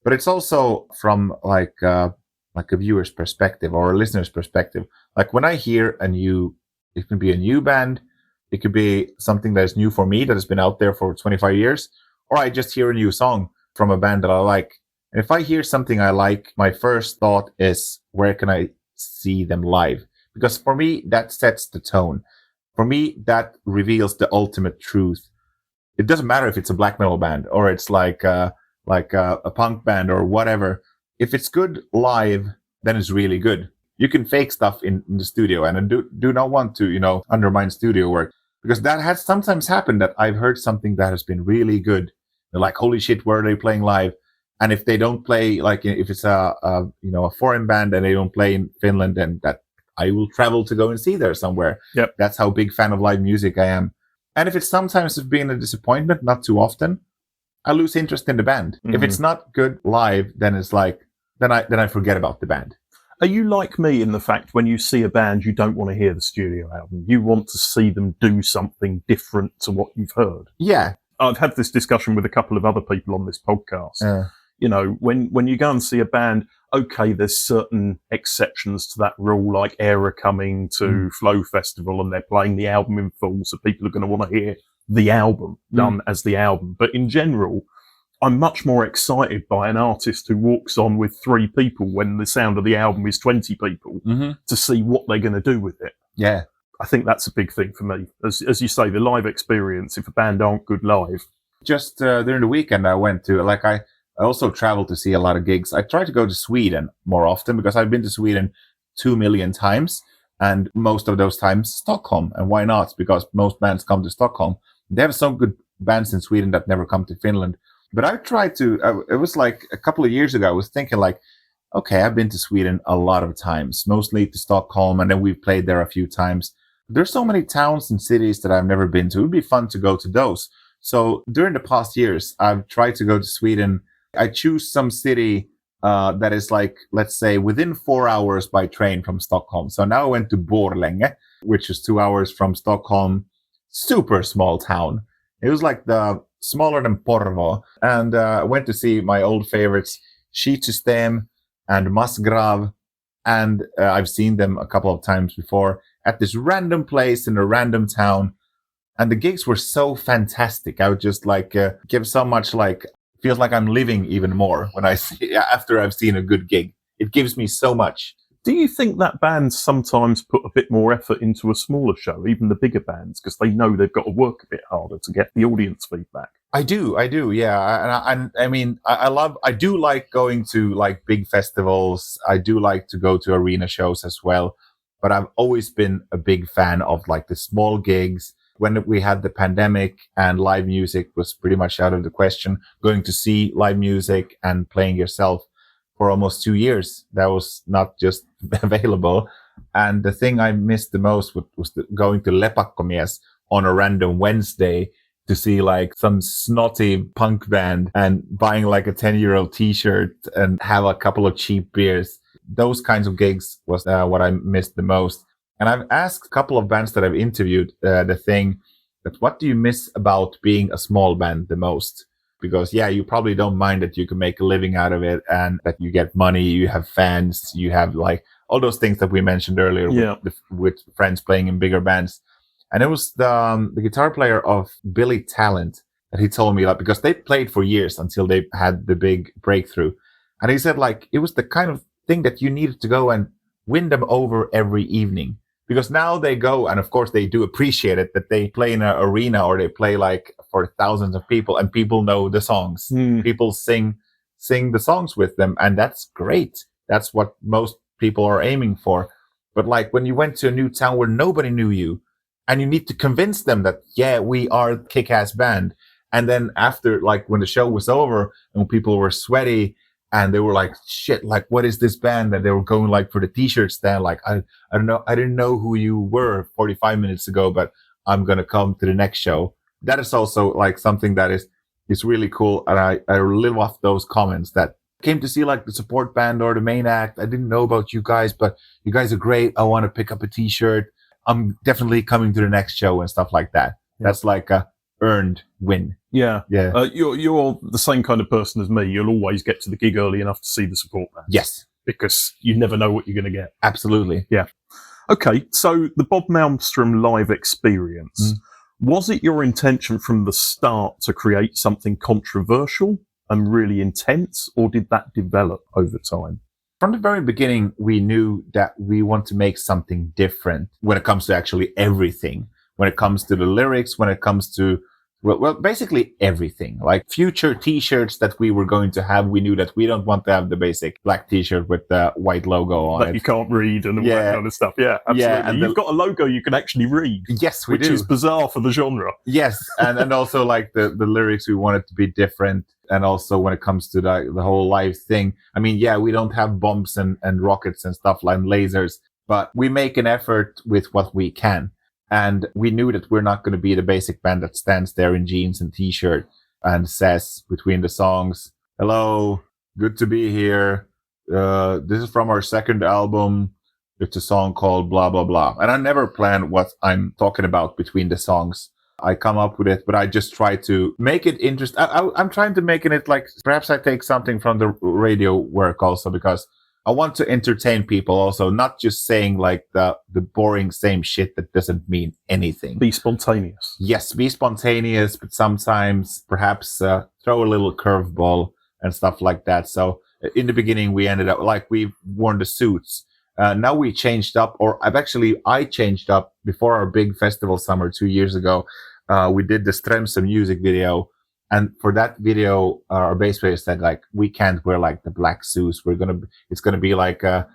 But it's also from like a viewer's perspective or a listener's perspective. Like when I hear it can be a new band, it could be something that is new for me that has been out there for 25 years, or I just hear a new song from a band that I like. And if I hear something I like, my first thought is, where can I see them live? Because for me, that sets the tone. For me, that reveals the ultimate truth. It doesn't matter if it's a black metal band or it's like a punk band or whatever. If it's good live, then it's really good. You can fake stuff in the studio, and I do not want to, undermine studio work, because that has sometimes happened that I've heard something that has been really good. They're like, holy shit, where are they playing live? And if they don't play, like if it's a foreign band and they don't play in Finland, then that I will travel to go and see there somewhere. Yep. That's how big fan of live music I am. And if it's sometimes been a disappointment, not too often, I lose interest in the band. If it's not good live, then it's like, then I forget about the band. Are you like me in the fact when you see a band, you don't want to hear the studio album? You want to see them do something different to what you've heard? Yeah. I've had this discussion with a couple of other people on this podcast. You know, when you go and see a band, okay, there's certain exceptions to that rule, like Era coming to Flow Festival and they're playing the album in full, so people are going to want to hear the album done as the album. But in general, I'm much more excited by an artist who walks on with 3 people when the sound of the album is 20 people to see what they're going to do with it. Yeah. I think that's a big thing for me. As you say, the live experience, if a band aren't good live. Just during the weekend, I went to, like, I also traveled to see a lot of gigs. I try to go to Sweden more often because I've been to Sweden 2 million times, and most of those times Stockholm. And why not? Because most bands come to Stockholm. They have some good bands in Sweden that never come to Finland. But I tried to, it was like a couple of years ago, I was thinking like, okay, I've been to Sweden a lot of times, mostly to Stockholm, and then we've played there a few times. There's so many towns and cities that I've never been to. It would be fun to go to those. So during the past years, I've tried to go to Sweden. I choose some city that is like, let's say, within 4 hours by train from Stockholm. So now I went to Borlänge, which is 2 hours from Stockholm. Super small town. It was like smaller than Porvoo. And I went to see my old favorites, Skitsystem and Massgrav. And I've seen them a couple of times before at this random place in a random town. And the gigs were so fantastic. I would just like give so much, like, feels like I'm living even more when I see, after I've seen a good gig. It gives me so much. Do you think that bands sometimes put a bit more effort into a smaller show, even the bigger bands, because they know they've got to work a bit harder to get the audience feedback? I do, yeah. I mean, I do like going to like big festivals. I do like to go to arena shows as well. But I've always been a big fan of like the small gigs. When we had the pandemic and live music was pretty much out of the question, going to see live music and playing yourself for almost 2 years, that was not just available. And the thing I missed the most was going to Lepakkomies on a random Wednesday to see like some snotty punk band and buying like a 10-euro t-shirt and have a couple of cheap beers. Those kinds of gigs was what I missed the most. And I've asked a couple of bands that I've interviewed the thing that what do you miss about being a small band the most? Because, yeah, you probably don't mind that you can make a living out of it and that you get money, you have fans, you have like all those things that we mentioned earlier with friends playing in bigger bands. And it was the guitar player of Billy Talent that he told me, like, because they played for years until they had the big breakthrough. And he said, like, it was the kind of thing that you needed to go and win them over every evening. Because now they go, and of course they do appreciate it, that they play in an arena or they play like for thousands of people and people know the songs. People sing the songs with them, and that's great. That's what most people are aiming for. But like when you went to a new town where nobody knew you, and you need to convince them that, yeah, we are a kick-ass band. And then after, like when the show was over and people were sweaty, and they were like, shit, like, what is this band? And they were going like for the t-shirt stand. Like, I don't know. I didn't know who you were 45 minutes ago, but I'm going to come to the next show. That is also like something that is really cool. And I live off those comments that came to see like the support band or the main act. I didn't know about you guys, but you guys are great. I want to pick up a t-shirt. I'm definitely coming to the next show and stuff like that. Yeah. That's like a earned win. Yeah. You're the same kind of person as me. You'll always get to the gig early enough to see the support band. Yes. Because you never know what you're going to get. Absolutely. Yeah. Okay, so the Bob Malmström live experience, was it your intention from the start to create something controversial and really intense, or did that develop over time? From the very beginning, we knew that we want to make something different when it comes to actually everything. When it comes to the lyrics, when it comes to, well, basically everything. Like future t-shirts that we were going to have, we knew that we don't want to have the basic black t-shirt with the white logo on that it. You can't read and all that kind of stuff. Yeah, absolutely. Yeah, and you've got a logo you can actually read. Yes, we do. Which is bizarre for the genre. Yes, and also like the lyrics, we wanted to be different. And also when it comes to the whole live thing, I mean, yeah, we don't have bombs and rockets and stuff like lasers, but we make an effort with what we can. And we knew that we're not going to be the basic band that stands there in jeans and t-shirt. and says between the songs, "Hello, good to be here. This is from our second album. It's a song called blah, blah, blah." And I never plan what I'm talking about between the songs. I come up with it, but I just try to make it interesting. I'm trying to make it like, perhaps I take something from the radio work also, because I want to entertain people also, not just saying like the boring same shit that doesn't mean anything. Be spontaneous. Yes, be spontaneous, but sometimes perhaps throw a little curveball and stuff like that. So in the beginning, we ended up like we've worn the suits. Now we changed up, or I changed up before our big festival summer 2 years ago. We did the Strömsö music video. And for that video, our bass player said, like, we can't wear like the black suits. It's gonna be like a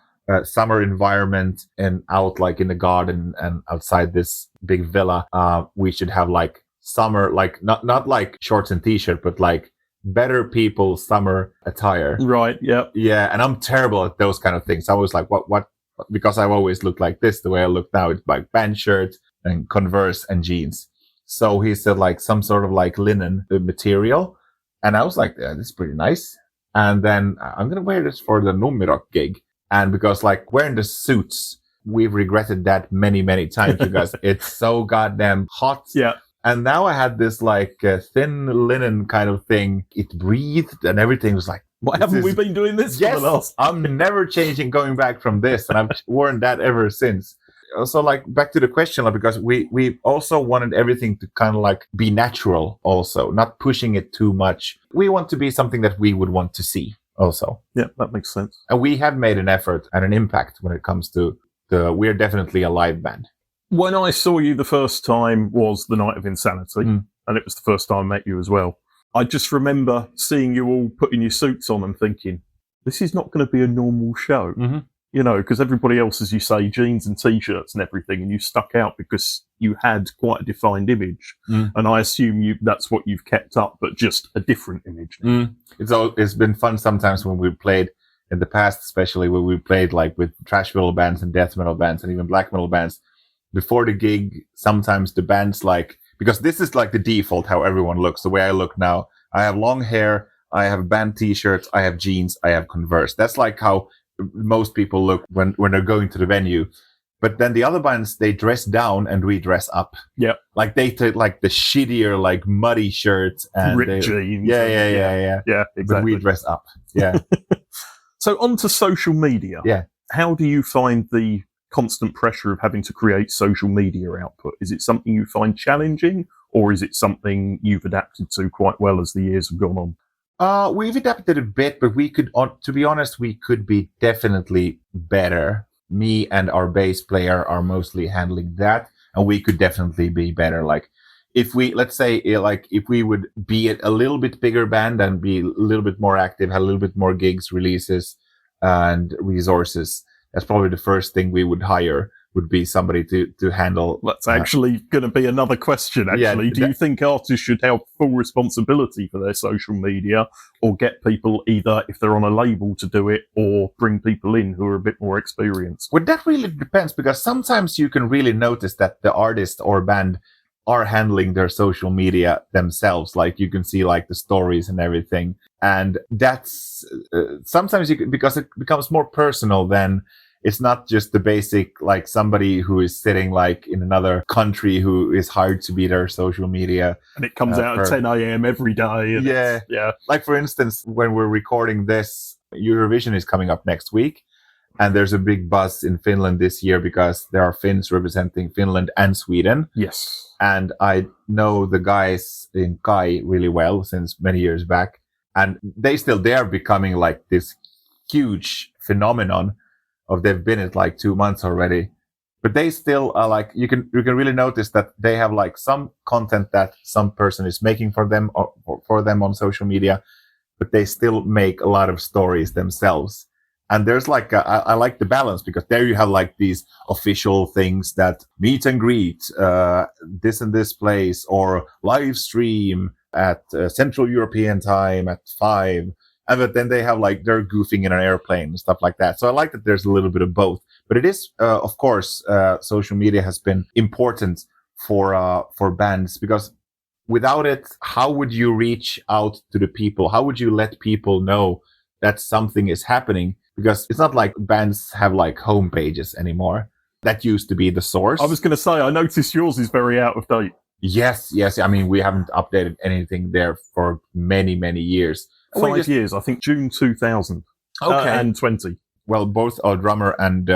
summer environment and out like in the garden and outside this big villa. We should have like summer, like not like shorts and t-shirt, but like better people summer attire. Right. Yeah. Yeah. And I'm terrible at those kind of things. I was like, what? Because I've always looked like this, the way I look now, it's like band shirt and Converse and jeans. So he said like some sort of like linen material. And I was like, yeah, this is pretty nice. And then I'm going to wear this for the Numirok gig. And because like wearing the suits, we've regretted that many, many times because it's so goddamn hot. Yeah. And now I had this like thin linen kind of thing. It breathed and everything was like, why haven't we been doing this yes, for the last? I'm never changing going back from this. And I've worn that ever since. Also, like back to the question, like, because we also wanted everything to kind of like be natural also, not pushing it too much. We want to be something that we would want to see also. Yeah, that makes sense. And we have made an effort and an impact when it comes to we're definitely a live band. When I saw you the first time was the Night of Insanity, and it was the first time I met you as well. I just remember seeing you all putting your suits on and thinking, this is not going to be a normal show. Mm-hmm. You know, because everybody else, as you say, jeans and t-shirts and everything, and you stuck out because you had quite a defined image. And I assume that's what you've kept up, but just a different image. It's been fun sometimes when we played in the past, especially when we played like with thrash metal bands and death metal bands and even black metal bands. Before the gig, sometimes the bands like, because this is like the default how everyone looks, the way I look now. I have long hair, I have band t-shirts, I have jeans, I have Converse. That's like how most people look when they're going to the venue. But then the other bands, they dress down and we dress up. Yeah. Like they take like the shittier, like muddy shirts and ripped jeans. Yeah, exactly. But we dress up. Yeah. So on to social media. Yeah. How do you find the constant pressure of having to create social media output? Is it something you find challenging, or is it something you've adapted to quite well as the years have gone on? We've adapted a bit, but we could, to be honest, we could be definitely better. Me and our bass player are mostly handling that, and we could definitely be better. Like, if we, let's say, like, if we would be a little bit bigger band and be a little bit more active, had a little bit more gigs, releases, and resources, that's probably the first thing we would hire, would be somebody to handle. That's actually going to be another question, actually. Do you think artists should have full responsibility for their social media, or get people either, if they're on a label, to do it, or bring people in who are a bit more experienced? Well, that really depends, because sometimes you can really notice that the artist or band are handling their social media themselves. Like, you can see like the stories and everything. And that's sometimes because it becomes more personal than, it's not just the basic, like somebody who is sitting like in another country who is hired to be their social media. And it comes out at 10 a.m. every day. And yeah. Like, for instance, when we're recording this, Eurovision is coming up next week. And there's a big buzz in Finland this year because there are Finns representing Finland and Sweden. Yes. And I know the guys in Kai really well since many years back. And they are becoming like this huge phenomenon. They've been it like 2 months already, but they still are like, you can really notice that they have like some content that some person is making for them or for them on social media, but they still make a lot of stories themselves. And there's like I like the balance, because there you have like these official things that meet and greet, this and this place, or live stream at Central European time at 5. But then they have like, they're goofing in an airplane and stuff like that. So I like that there's a little bit of both. But it is, of course, social media has been important for bands, because without it, how would you reach out to the people? How would you let people know that something is happening? Because it's not like bands have like home pages anymore. That used to be the source. I was going to say, I noticed yours is very out of date. Yes. I mean, we haven't updated anything there for many, many years. 5 years, I think June 2000. Okay. And 20. Well, both our drummer and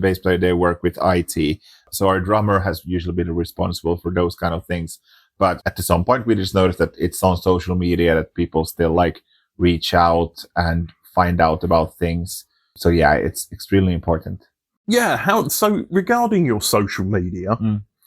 bass player, they work with IT. So our drummer has usually been responsible for those kind of things. But at some point, we just noticed that it's on social media that people still like reach out and find out about things. So yeah, it's extremely important. Yeah. So regarding your social media,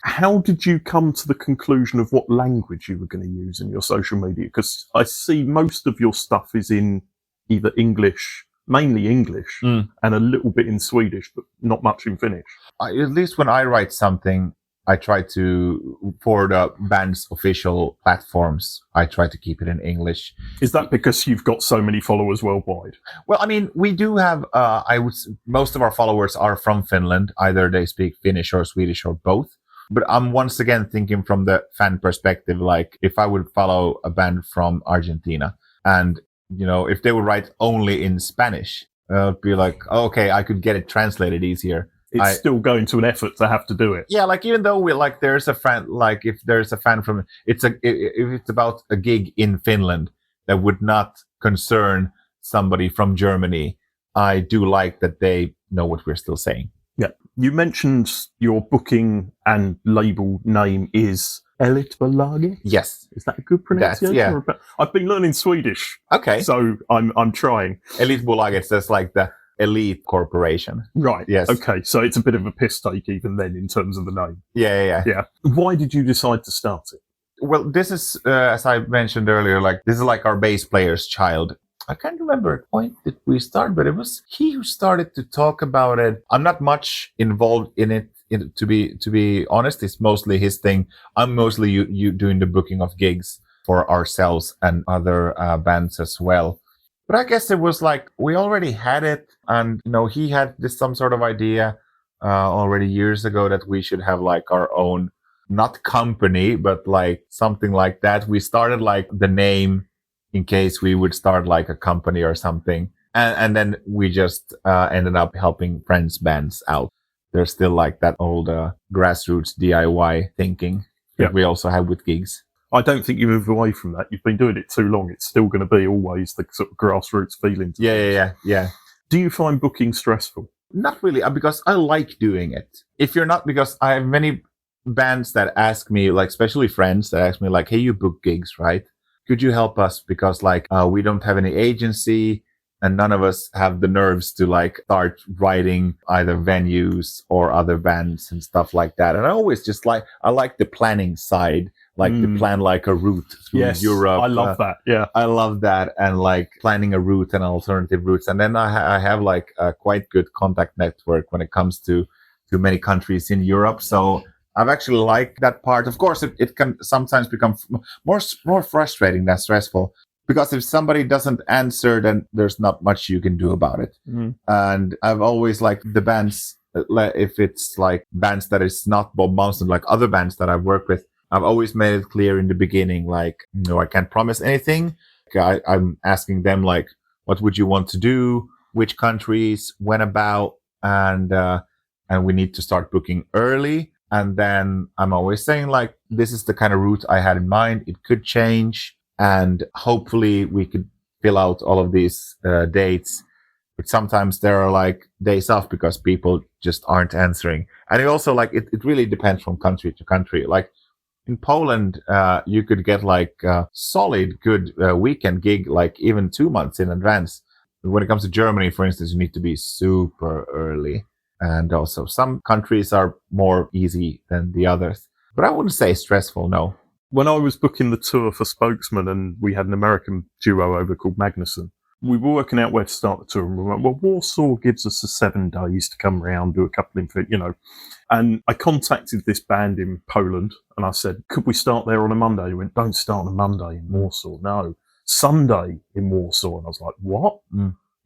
how did you come to the conclusion of what language you were going to use in your social media? Because I see most of your stuff is in either English, mainly English, and a little bit in Swedish, but not much in Finnish. At least when I write something, I try to, for the band's official platforms, I try to keep it in English. Is that because you've got so many followers worldwide? Well, I mean, we do have, most of our followers are from Finland. Either they speak Finnish or Swedish or both. But I'm once again thinking from the fan perspective, like if I would follow a band from Argentina and, you know, if they would write only in Spanish, I'd be like, okay, I could get it translated easier. It's still going to an effort to have to do it. Yeah, like even though we like, there's a fan, like if there's a fan from, if it's about a gig in Finland that would not concern somebody from Germany, I do like that they know what we're still saying. Yeah. You mentioned your booking and label name is Elitbolaget? Yes. Is that a good pronunciation? Yeah. I've been learning Swedish. Okay. So I'm trying. Elitbolaget, that's like the elite corporation. Right. Yes. Okay. So it's a bit of a piss take even then in terms of the name. Yeah. Why did you decide to start it? Well, this is, as I mentioned earlier, like this is like our bass player's child. I can't remember at what point did we start, but it was he who started to talk about it. I'm not much involved in it. To be honest, it's mostly his thing. I'm mostly you doing the booking of gigs for ourselves and other bands as well. But I guess it was like we already had it, and you know he had some sort of idea already years ago that we should have like our own, not company, but like something like that. We started like the name in case we would start like a company or something, and then we just ended up helping friends' bands out. There's still like that old grassroots DIY thinking that we also have with gigs. I don't think you move away from that. You've been doing it too long. It's still going to be always the sort of grassroots feeling. Yeah. Do you find booking stressful? Not really, because I like doing it. If you're not, because I have many bands that ask me, like especially friends that ask me like, hey, you book gigs, right? Could you help us? Because like we don't have any agency and none of us have the nerves to like start writing either venues or other bands and stuff like that. And I always just like, I like the planning side, like to plan like a route through Europe. I love that. Yeah. I love that. And like planning a route and alternative routes. And then I have like a quite good contact network when it comes to many countries in Europe. So I've actually liked that part. Of course, it can sometimes become more frustrating than stressful, because if somebody doesn't answer, then there's not much you can do about it. And I've always liked the bands, if it's like bands that is not Bob Malmström, like other bands that I've worked with, I've always made it clear in the beginning, like, no, I can't promise anything. I'm asking them, like, what would you want to do? Which countries? When about? And we need to start booking early. And then I'm always saying, like, this is the kind of route I had in mind. It could change. And hopefully we could fill out all of these dates. But sometimes there are like days off because people just aren't answering. And it also like, it really depends from country to country. Like in Poland, you could get like a solid, good weekend gig, like even 2 months in advance. But when it comes to Germany, for instance, you need to be super early. And also some countries are more easy than the others. But I wouldn't say stressful, no. When I was booking the tour for Spokesman and we had an American duo over called Magnuson, we were working out where to start the tour. And we went, well, Warsaw gives us 7 days to come around, do a couple of, you know. And I contacted this band in Poland and I said, could we start there on a Monday? He went, don't start on a Monday in Warsaw. No, Sunday in Warsaw. And I was like, what?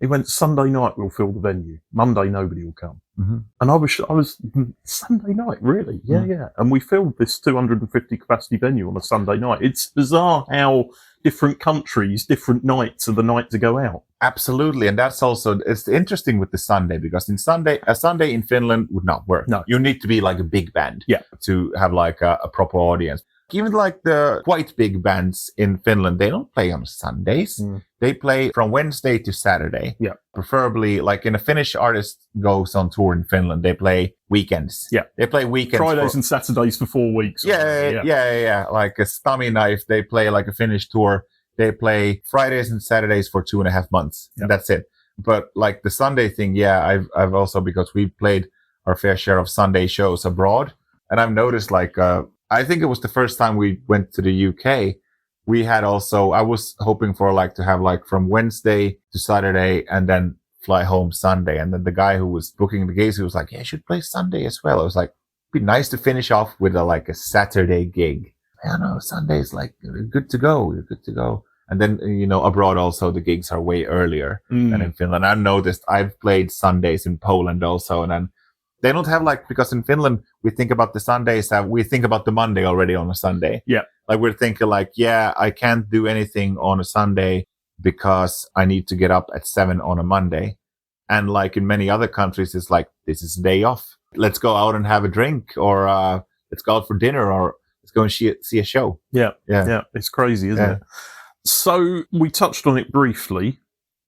He went, Sunday night we'll fill the venue. Monday nobody will come. Mm-hmm. And I was Sunday night, really? Yeah, yeah. And we filled this 250 capacity venue on a Sunday night. It's bizarre how different countries, different nights are the night to go out. Absolutely. And that's also, it's interesting with the Sunday, because a Sunday in Finland would not work. No. You need to be like a big band to have like a proper audience. Even like the quite big bands in Finland, they don't play on Sundays. They play from Wednesday to Saturday. Yeah. Preferably, like in a Finnish artist goes on tour in Finland, they play weekends. Yeah. They play weekends. Fridays and Saturdays for 4 weeks. Yeah. Like a Stamina, if they play like a Finnish tour, they play Fridays and Saturdays for 2.5 months. And that's it. But like the Sunday thing, I've also, because we played our fair share of Sunday shows abroad. And I've noticed like, I think it was the first time we went to the UK. We had also, I was hoping for like to have like from Wednesday to Saturday and then fly home Sunday. And then the guy who was booking the gigs, he was like, yeah, you should play Sunday as well. I was like, it'd be nice to finish off with like a Saturday gig. I don't know, Sunday's like, you're good to go. And then, abroad also the gigs are way earlier than in Finland. I've noticed I've played Sundays in Poland also. And then they don't have like, because in Finland, we think about the Sundays, we think about the Monday already on a Sunday. Yeah. Like we're thinking like, I can't do anything on a Sunday because I need to get up at 7 on a Monday. And like in many other countries, it's like, this is a day off. Let's go out and have a drink, or let's go out for dinner, or let's go and see a show. Yeah. It's crazy, isn't it? So we touched on it briefly.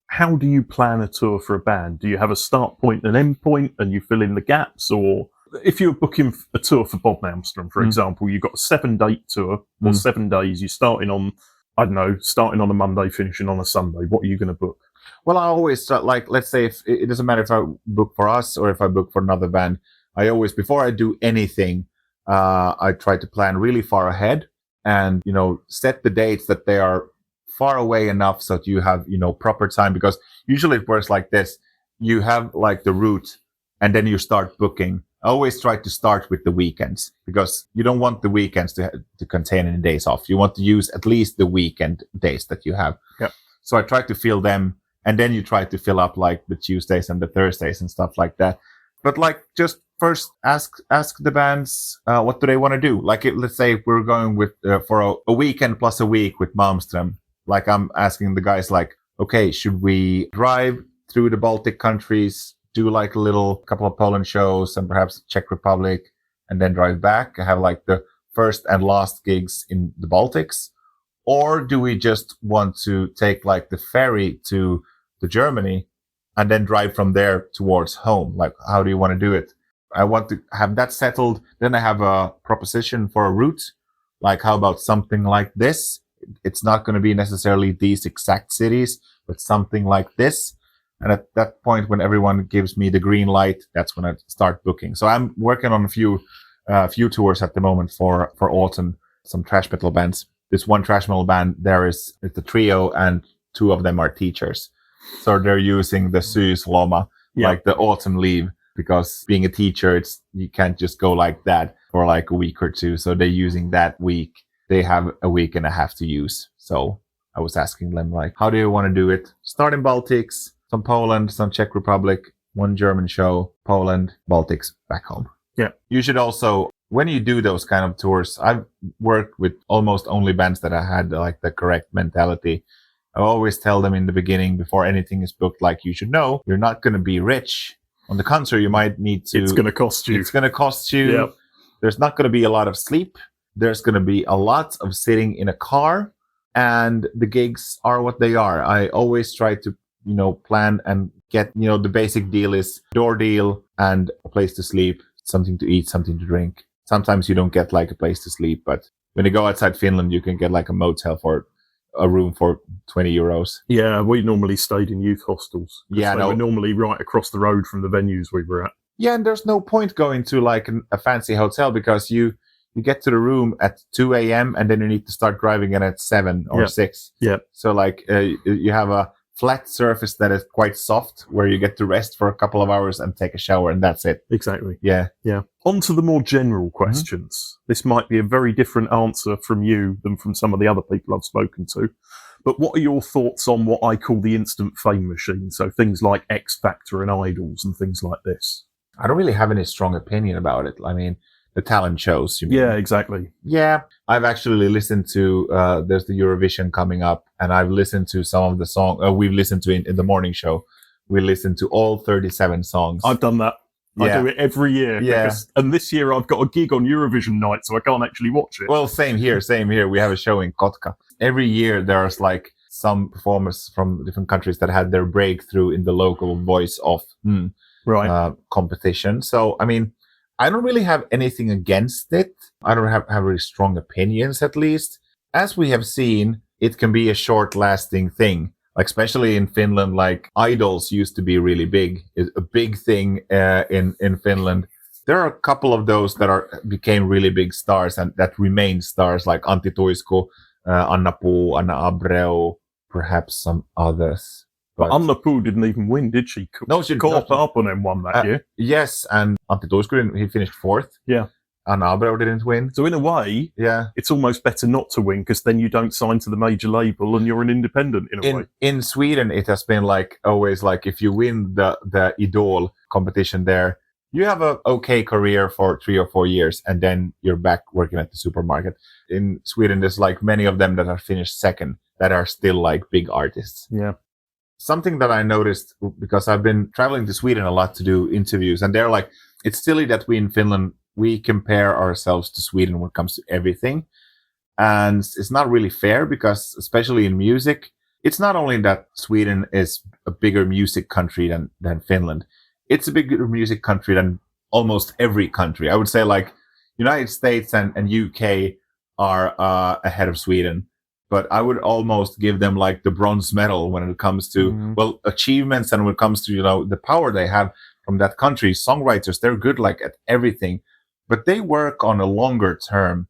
How do you plan a tour for a band? Do you have a start point and end point and you fill in the gaps? Or if you're booking a tour for Bob Malmström, for example, you've got a 7-date tour or 7 days, you're starting on a Monday, finishing on a Sunday. What are you going to book? Well, I always start, like, let's say if it doesn't matter if I book for us or if I book for another band, I always, before I do anything, I try to plan really far ahead and, set the dates that they are far away enough so that you have, proper time, because usually it works like this. You have like the route and then you start booking. I always try to start with the weekends, because you don't want the weekends to contain any days off. You want to use at least the weekend days that you have. Yep. So I try to fill them, and then you try to fill up like the Tuesdays and the Thursdays and stuff like that. But like, just first ask the bands, what do they want to do? Like, let's say we're going with for a weekend plus a week with Malmström. Like, I'm asking the guys, like, okay, should we drive through the Baltic countries, do like a little couple of Poland shows and perhaps Czech Republic, and then drive back and have like the first and last gigs in the Baltics? Or do we just want to take like the ferry to Germany and then drive from there towards home? Like, how do you want to do it? I want to have that settled. Then I have a proposition for a route. Like, how about something like this? It's not going to be necessarily these exact cities, but something like this. And at that point, when everyone gives me the green light, that's when I start booking. So I'm working on a few tours at the moment for autumn, some thrash metal bands. This one thrash metal band, it's a trio, and 2 of them are teachers. So they're using the syysloma, like the autumn leave, because being a teacher, you can't just go like that for like a week or 2. So they're using that week. They have a week and a half to use. So I was asking them, like, how do you want to do it? Start in Baltics, some Poland, some Czech Republic, 1 German show, Poland, Baltics, back home. Yeah. You should also, when you do those kind of tours, I've worked with almost only bands that I had like the correct mentality. I always tell them in the beginning, before anything is booked, like, you should know you're not going to be rich. On the contrary, you might need to. It's going to cost you. Yep. There's not going to be a lot of sleep. There's going to be a lot of sitting in a car, and the gigs are what they are. I always try to, plan and get, the basic deal is door deal and a place to sleep, something to eat, something to drink. Sometimes you don't get like a place to sleep, but when you go outside Finland, you can get like a motel for a room for 20 euros. Yeah, we normally stayed in youth hostels. Yeah, they were normally right across the road from the venues we were at. Yeah, and there's no point going to like a fancy hotel, because you get to the room at 2 a.m. and then you need to start driving in at 7 or 6. Yeah. So like you have a flat surface that is quite soft, where you get to rest for a couple of hours and take a shower, and that's it. Exactly. Yeah. Yeah. On to the more general questions. This might be a very different answer from you than from some of the other people I've spoken to. But what are your thoughts on what I call the instant fame machine? So things like X Factor and Idols and things like this. I don't really have any strong opinion about it. I mean, the talent shows, you mean? Yeah, exactly. Yeah, I've actually listened to, there's the Eurovision coming up, and I've listened to some of the songs we've listened to in the morning show. We listened to all 37 songs. I've done that. Yeah. I do it every year. Yeah. And this year I've got a gig on Eurovision night, so I can't actually watch it. Well, same here. We have a show in Kotka. Every year there's like some performers from different countries that had their breakthrough in the local voice of competition. So, I mean, I don't really have anything against it. I don't have very strong opinions, at least. As we have seen, it can be a short-lasting thing. Like, especially in Finland, like idols used to be really big, a big thing in Finland. There are a couple of those that became really big stars and that remain stars, like Antti Tuisku, Anna Puu, Anna Abreu, perhaps some others. But Anna Puu didn't even win, did she? No, she caught up on and won that year. Yes, and Antti Tuisku, he finished 4th. Yeah. Anna Abreu didn't win. So in a way, it's almost better not to win because then you don't sign to the major label and you're an independent in a way. In Sweden, it has been like always like if you win the Idol competition there, you have a okay career for 3 or 4 years and then you're back working at the supermarket. In Sweden, there's like many of them that are finished second that are still like big artists. Yeah. Something that I noticed, because I've been traveling to Sweden a lot to do interviews, and they're like, it's silly that we in Finland, we compare ourselves to Sweden when it comes to everything. And it's not really fair because, especially in music, it's not only that Sweden is a bigger music country than Finland. It's a bigger music country than almost every country. I would say like United States and UK are ahead of Sweden. But I would almost give them like the bronze medal when it comes to, well, achievements and when it comes to, you know, the power they have from that country. Songwriters, they're good like at everything, but they work on a longer term,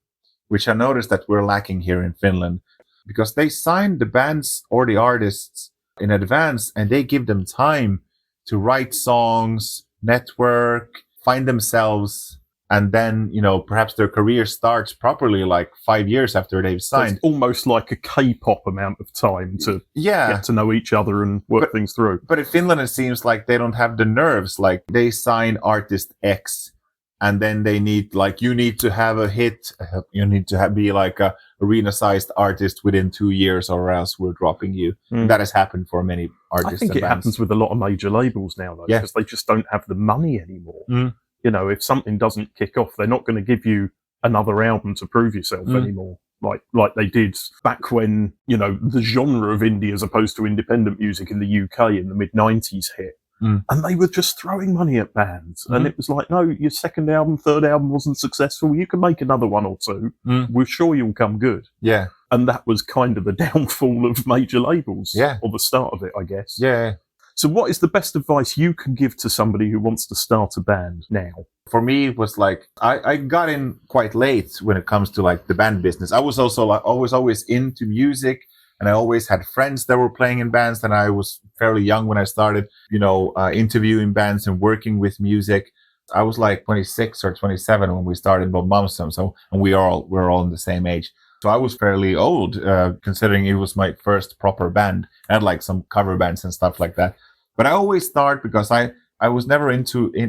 which I noticed that we're lacking here in Finland because they sign the bands or the artists in advance and they give them time to write songs, network, find themselves. And then, you know, perhaps their career starts properly like 5 years after they've signed. So it's almost like a K-pop amount of time to get to know each other and work things through. But in Finland, it seems like they don't have the nerves. Like they sign artist X and then they need, like, you need to have a hit. You need to be like a arena-sized artist within 2 years or else we're dropping you. And that has happened for many artists. I think it happens with a lot of major labels now, though, because they just don't have the money anymore. You know, if something doesn't kick off, they're not going to give you another album to prove yourself anymore, like they did back when, you know, the genre of indie as opposed to independent music in the UK in the mid-90s hit. And they were just throwing money at bands. And it was like, no, your second album, third album wasn't successful. You can make another one or two. We're sure you'll come good. Yeah. And that was kind of the downfall of major labels. Yeah. Or the start of it, I guess. Yeah. So what is the best advice you can give to somebody who wants to start a band now? For me, it was like, I got in quite late when it comes to like the band business. I was also like always into music and I always had friends that were playing in bands and I was fairly young when I started, you know, interviewing bands and working with music. I was like 26 or 27 when we started Malmström. So, and we're all in the same age. So I was fairly old, considering it was my first proper band. I had like some cover bands and stuff like that. But I always start because I was never in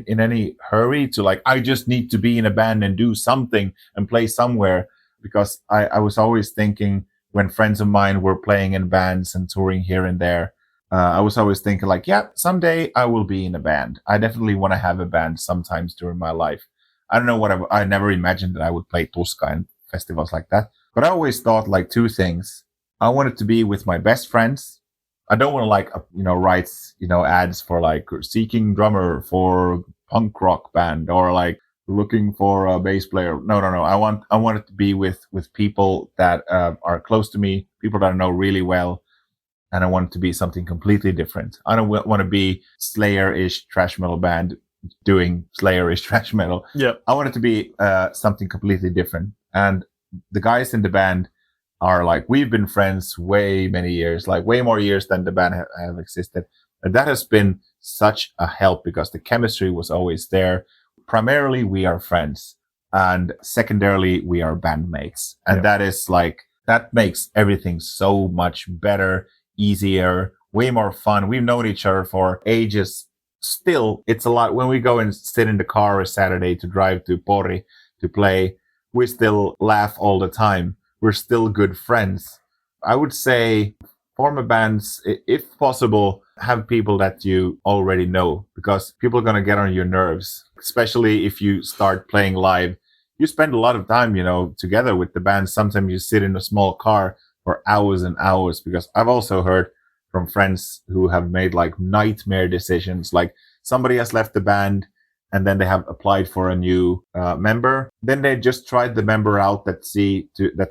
any hurry to like, I just need to be in a band and do something and play somewhere. Because I was always thinking when friends of mine were playing in bands and touring here and there, I was always thinking like, yeah, someday I will be in a band. I definitely want to have a band sometimes during my life. I don't know what I never imagined that I would play Tuska and festivals like that. But I always thought like two things. I wanted to be with my best friends. I don't want to like, you know, write, you know, ads for like seeking drummer for punk rock band or like looking for a bass player. No. I want it to be with people that are close to me, people that I know really well. And I want it to be something completely different. I don't want to be Slayer-ish thrash metal band doing Slayer-ish thrash metal. Yeah. I want it to be something completely different. And the guys in the band are like, we've been friends way many years, like way more years than the band have existed. And that has been such a help because the chemistry was always there. Primarily, we are friends. And secondarily, we are bandmates. And that is like that makes everything so much better, easier, way more fun. We've known each other for ages. Still, it's a lot. When we go and sit in the car a Saturday to drive to Pori to play, we still laugh all the time. We're still good friends. I would say form a bands, if possible, have people that you already know, because people are going to get on your nerves, especially if you start playing live. You spend a lot of time, together with the band. Sometimes you sit in a small car for hours and hours, because I've also heard from friends who have made like nightmare decisions. Like somebody has left the band and then they have applied for a new member. Then they just tried the member out that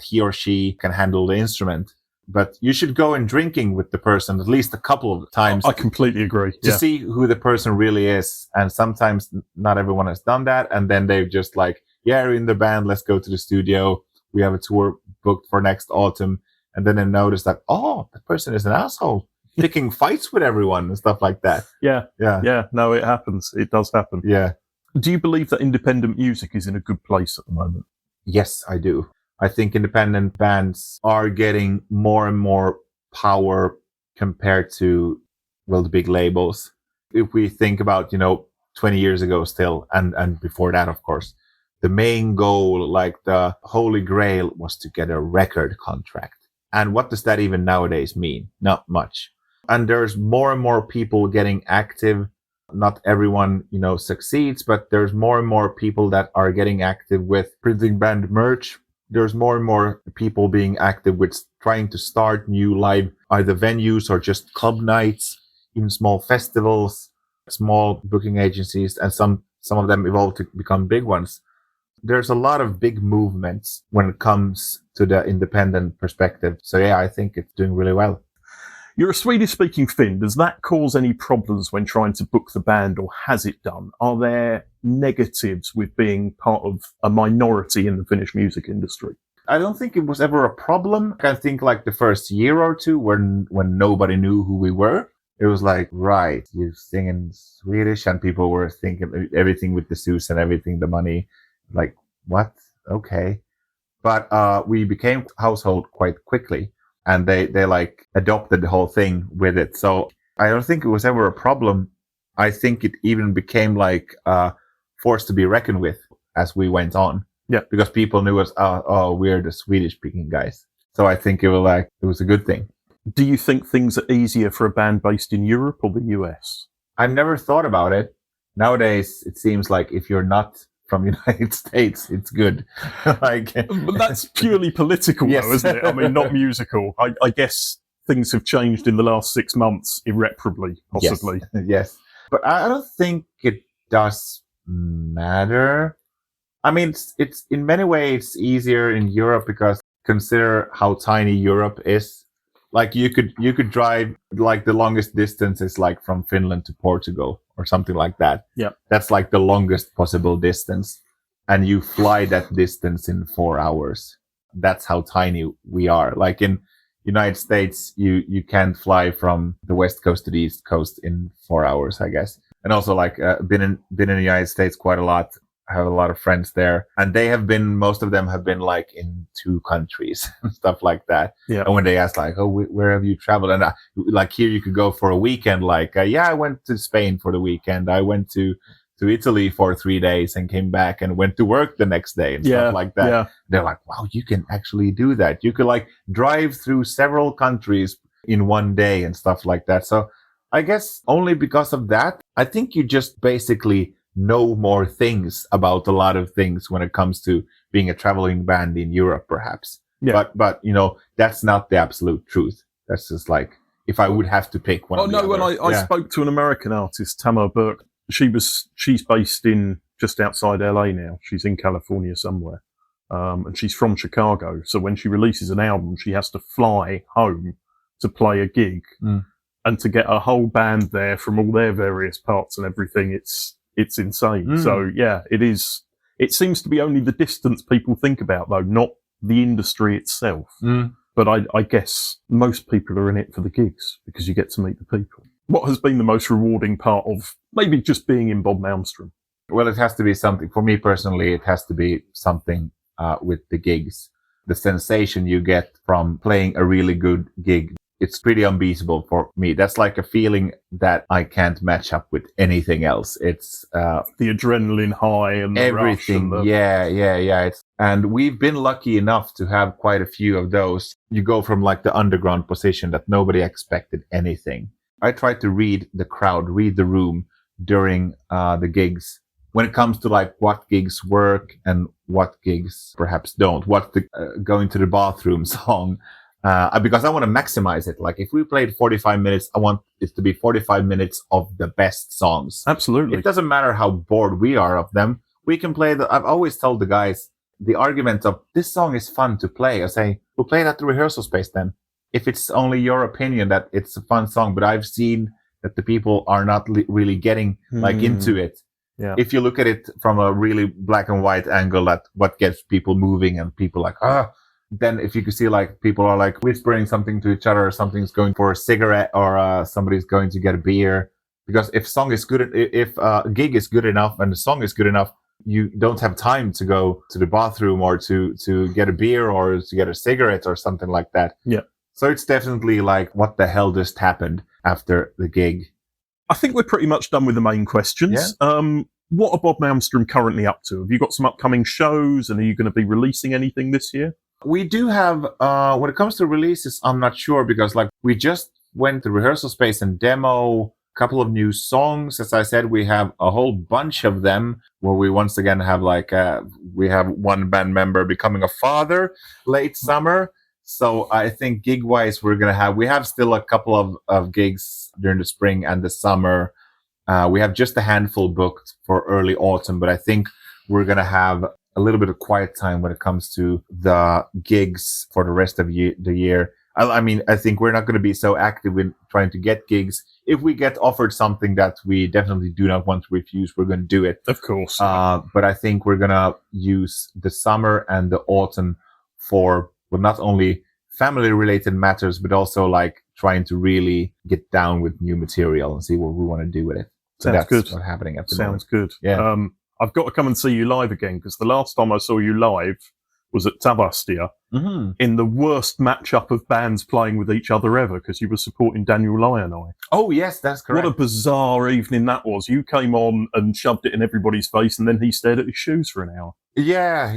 he or she can handle the instrument. But you should go in drinking with the person at least a couple of times. I completely agree. To see who the person really is. And sometimes not everyone has done that. And then they're just like, yeah, we're in the band. Let's go to the studio. We have a tour booked for next autumn. And then they notice that, oh, the person is an asshole, picking fights with everyone and stuff like that. Yeah. No, it happens. It does happen. Yeah. Do you believe that independent music is in a good place at the moment? Yes, I do. I think independent bands are getting more and more power compared to, the big labels. If we think about, 20 years ago still, and before that, of course, the main goal, like the holy grail, was to get a record contract. And what does that even nowadays mean? Not much. And there's more and more people getting active. Not everyone, succeeds, but there's more and more people that are getting active with printing band merch. There's more and more people being active with trying to start new live either venues or just club nights, even small festivals, small booking agencies, and some of them evolve to become big ones. There's a lot of big movements when it comes to the independent perspective. So yeah, I think it's doing really well. You're a Swedish-speaking Finn. Does that cause any problems when trying to book the band, or has it done? Are there negatives with being part of a minority in the Finnish music industry? I don't think it was ever a problem. I think like the first year or two when nobody knew who we were, it was like, right, you sing in Swedish, and people were thinking everything with the suits and everything, the money, like, what? Okay. But we became household quite quickly. And they like adopted the whole thing with it. So I don't think it was ever a problem. I think it even became like a force to be reckoned with as we went on. Yeah. Because people knew us, we're the Swedish speaking guys. So I think it was a good thing. Do you think things are easier for a band based in Europe or the US? I've never thought about it. Nowadays, it seems like if you're not from the United States, it's good. But that's purely political, yes. though, isn't it? I mean, not musical. I guess things have changed in the last 6 months irreparably, possibly. Yes. But I don't think it does matter. I mean, it's in many ways easier in Europe because consider how tiny Europe is. Like you could drive like the longest distance is like from Finland to Portugal or something like that. Yeah. That's like the longest possible distance. And you fly that distance in 4 hours. That's how tiny we are. Like in United States, you can't fly from the West Coast to the East Coast in 4 hours, I guess. And also like been in the United States quite a lot. I have a lot of friends there, and most of them have been like in 2 countries and stuff like that. Yeah. And when they ask like, oh, where have you traveled? And like here you could go for a weekend. Like, I went to Spain for the weekend. I went to Italy for 3 days and came back and went to work the next day and stuff like that. Yeah. They're like, wow, you can actually do that. You could like drive through several countries in one day and stuff like that. So I guess only because of that, I think you just basically know more things about a lot of things when it comes to being a traveling band in Europe, perhaps. Yeah. But that's not the absolute truth. That's just like if I would have to pick one. When I spoke to an American artist, Tamar Burke, she's based in just outside LA now. She's in California somewhere, and she's from Chicago. So when she releases an album, she has to fly home to play a gig, and to get a whole band there from all their various parts and everything. It's insane. So yeah, it is. It seems to be only the distance people think about, though, not the industry itself. But I guess most people are in it for the gigs because you get to meet the people. What has been the most rewarding part of maybe just being in Bob Malmström? Well, it has to be something. For me personally, it has to be something with the gigs. the sensation you get from playing a really good gig, it's pretty unbeatable for me. That's like a feeling that I can't match up with anything else. It's the adrenaline high and the everything. rush and Yeah. And we've been lucky enough to have quite a few of those. You go from like the underground position that nobody expected anything. I try to read the crowd, read the room during the gigs. When it comes to like what gigs work and what gigs perhaps don't, what the going to the bathroom song. Because I want to maximize it. Like if we played 45 minutes, I want it to be 45 minutes of the best songs. Absolutely. It doesn't matter how bored we are of them. We can play I've always told the guys the argument of this song is fun to play. I say, we'll play it at the rehearsal space then. If it's only your opinion that it's a fun song, but I've seen that the people are not really getting like into it. Yeah. If you look at it from a really black and white angle, that what gets people moving and people like, then if you can see like people are like whispering something to each other, or something's going for a cigarette, or somebody's going to get a beer. Because if a gig is good enough and the song is good enough, you don't have time to go to the bathroom or to get a beer or to get a cigarette or something like that. Yeah. So it's definitely like, what the hell just happened after the gig? I think we're pretty much done with the main questions. Yeah. What are Bob Malmström currently up to? Have you got some upcoming shows, and are you going to be releasing anything this year? We do have, when it comes to releases, I'm not sure, because like we just went to rehearsal space and demo a couple of new songs. As I said, we have a whole bunch of them where we once again have like, we have one band member becoming a father late summer. So I think gig wise, we have still a couple of gigs during the spring and the summer. We have just a handful booked for early autumn, but I think we're going to have a little bit of quiet time when it comes to the gigs for the rest of the year. I mean, I think we're not going to be so active in trying to get gigs. If we get offered something that we definitely do not want to refuse, we're going to do it. Of course. But I think we're going to use the summer and the autumn for, well, not only family related matters, but also like trying to really get down with new material and see what we want to do with it. So Sounds that's good. what's happening at the Sounds moment. good. Yeah. I've got to come and see you live again, because the last time I saw you live was at Tavastia in the worst matchup of bands playing with each other ever, because you were supporting Daniel Lioneye. Oh, yes, that's correct. What a bizarre evening that was. You came on and shoved it in everybody's face, and then he stared at his shoes for an hour. Yeah.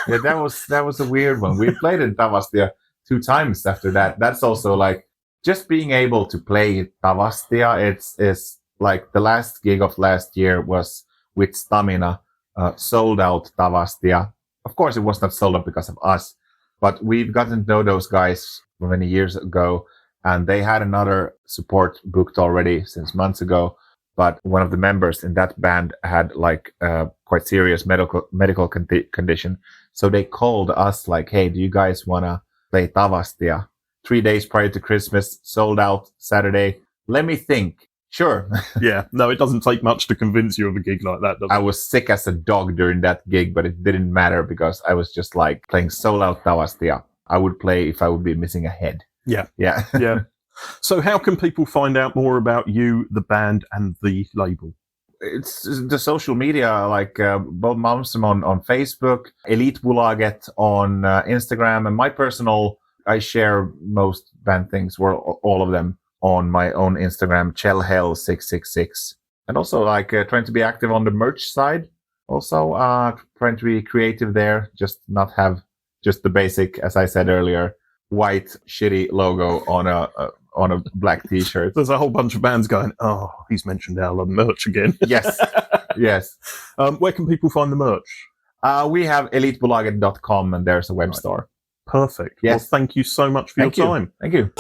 That was a weird one. We played in Tavastia 2 times after that. That's also like, just being able to play Tavastia. It's like the last gig of last year was with Stamina, sold out Tavastia. Of course, it was not sold out because of us, but we've gotten to know those guys many years ago, and they had another support booked already since months ago. But one of the members in that band had like quite serious medical condition, so they called us like, "Hey, do you guys wanna play Tavastia?" 3 days prior to Christmas, sold out Saturday. Let me think. Sure. Yeah, no, it doesn't take much to convince you of a gig like that, does it? I was sick as a dog during that gig, but it didn't matter because I was just like playing sold out Tavastia. I would play if I would be missing a head. Yeah. Yeah. Yeah. So how can people find out more about you, the band, and the label? It's the social media, like Bob Malmström on Facebook, Elitbolaget on Instagram, and my personal, I share most band things, well, all of them, on my own Instagram, Kjell666. And also like trying to be active on the merch side. Also trying to be creative there, just not have just the basic, as I said earlier, white shitty logo on a black t-shirt. There's a whole bunch of bands going, oh, he's mentioned our merch again. Yes. Yes. Where can people find the merch? We have elitbolaget.com, and there's a web store. Perfect. Yes. Well, thank you so much for your time. Thank you.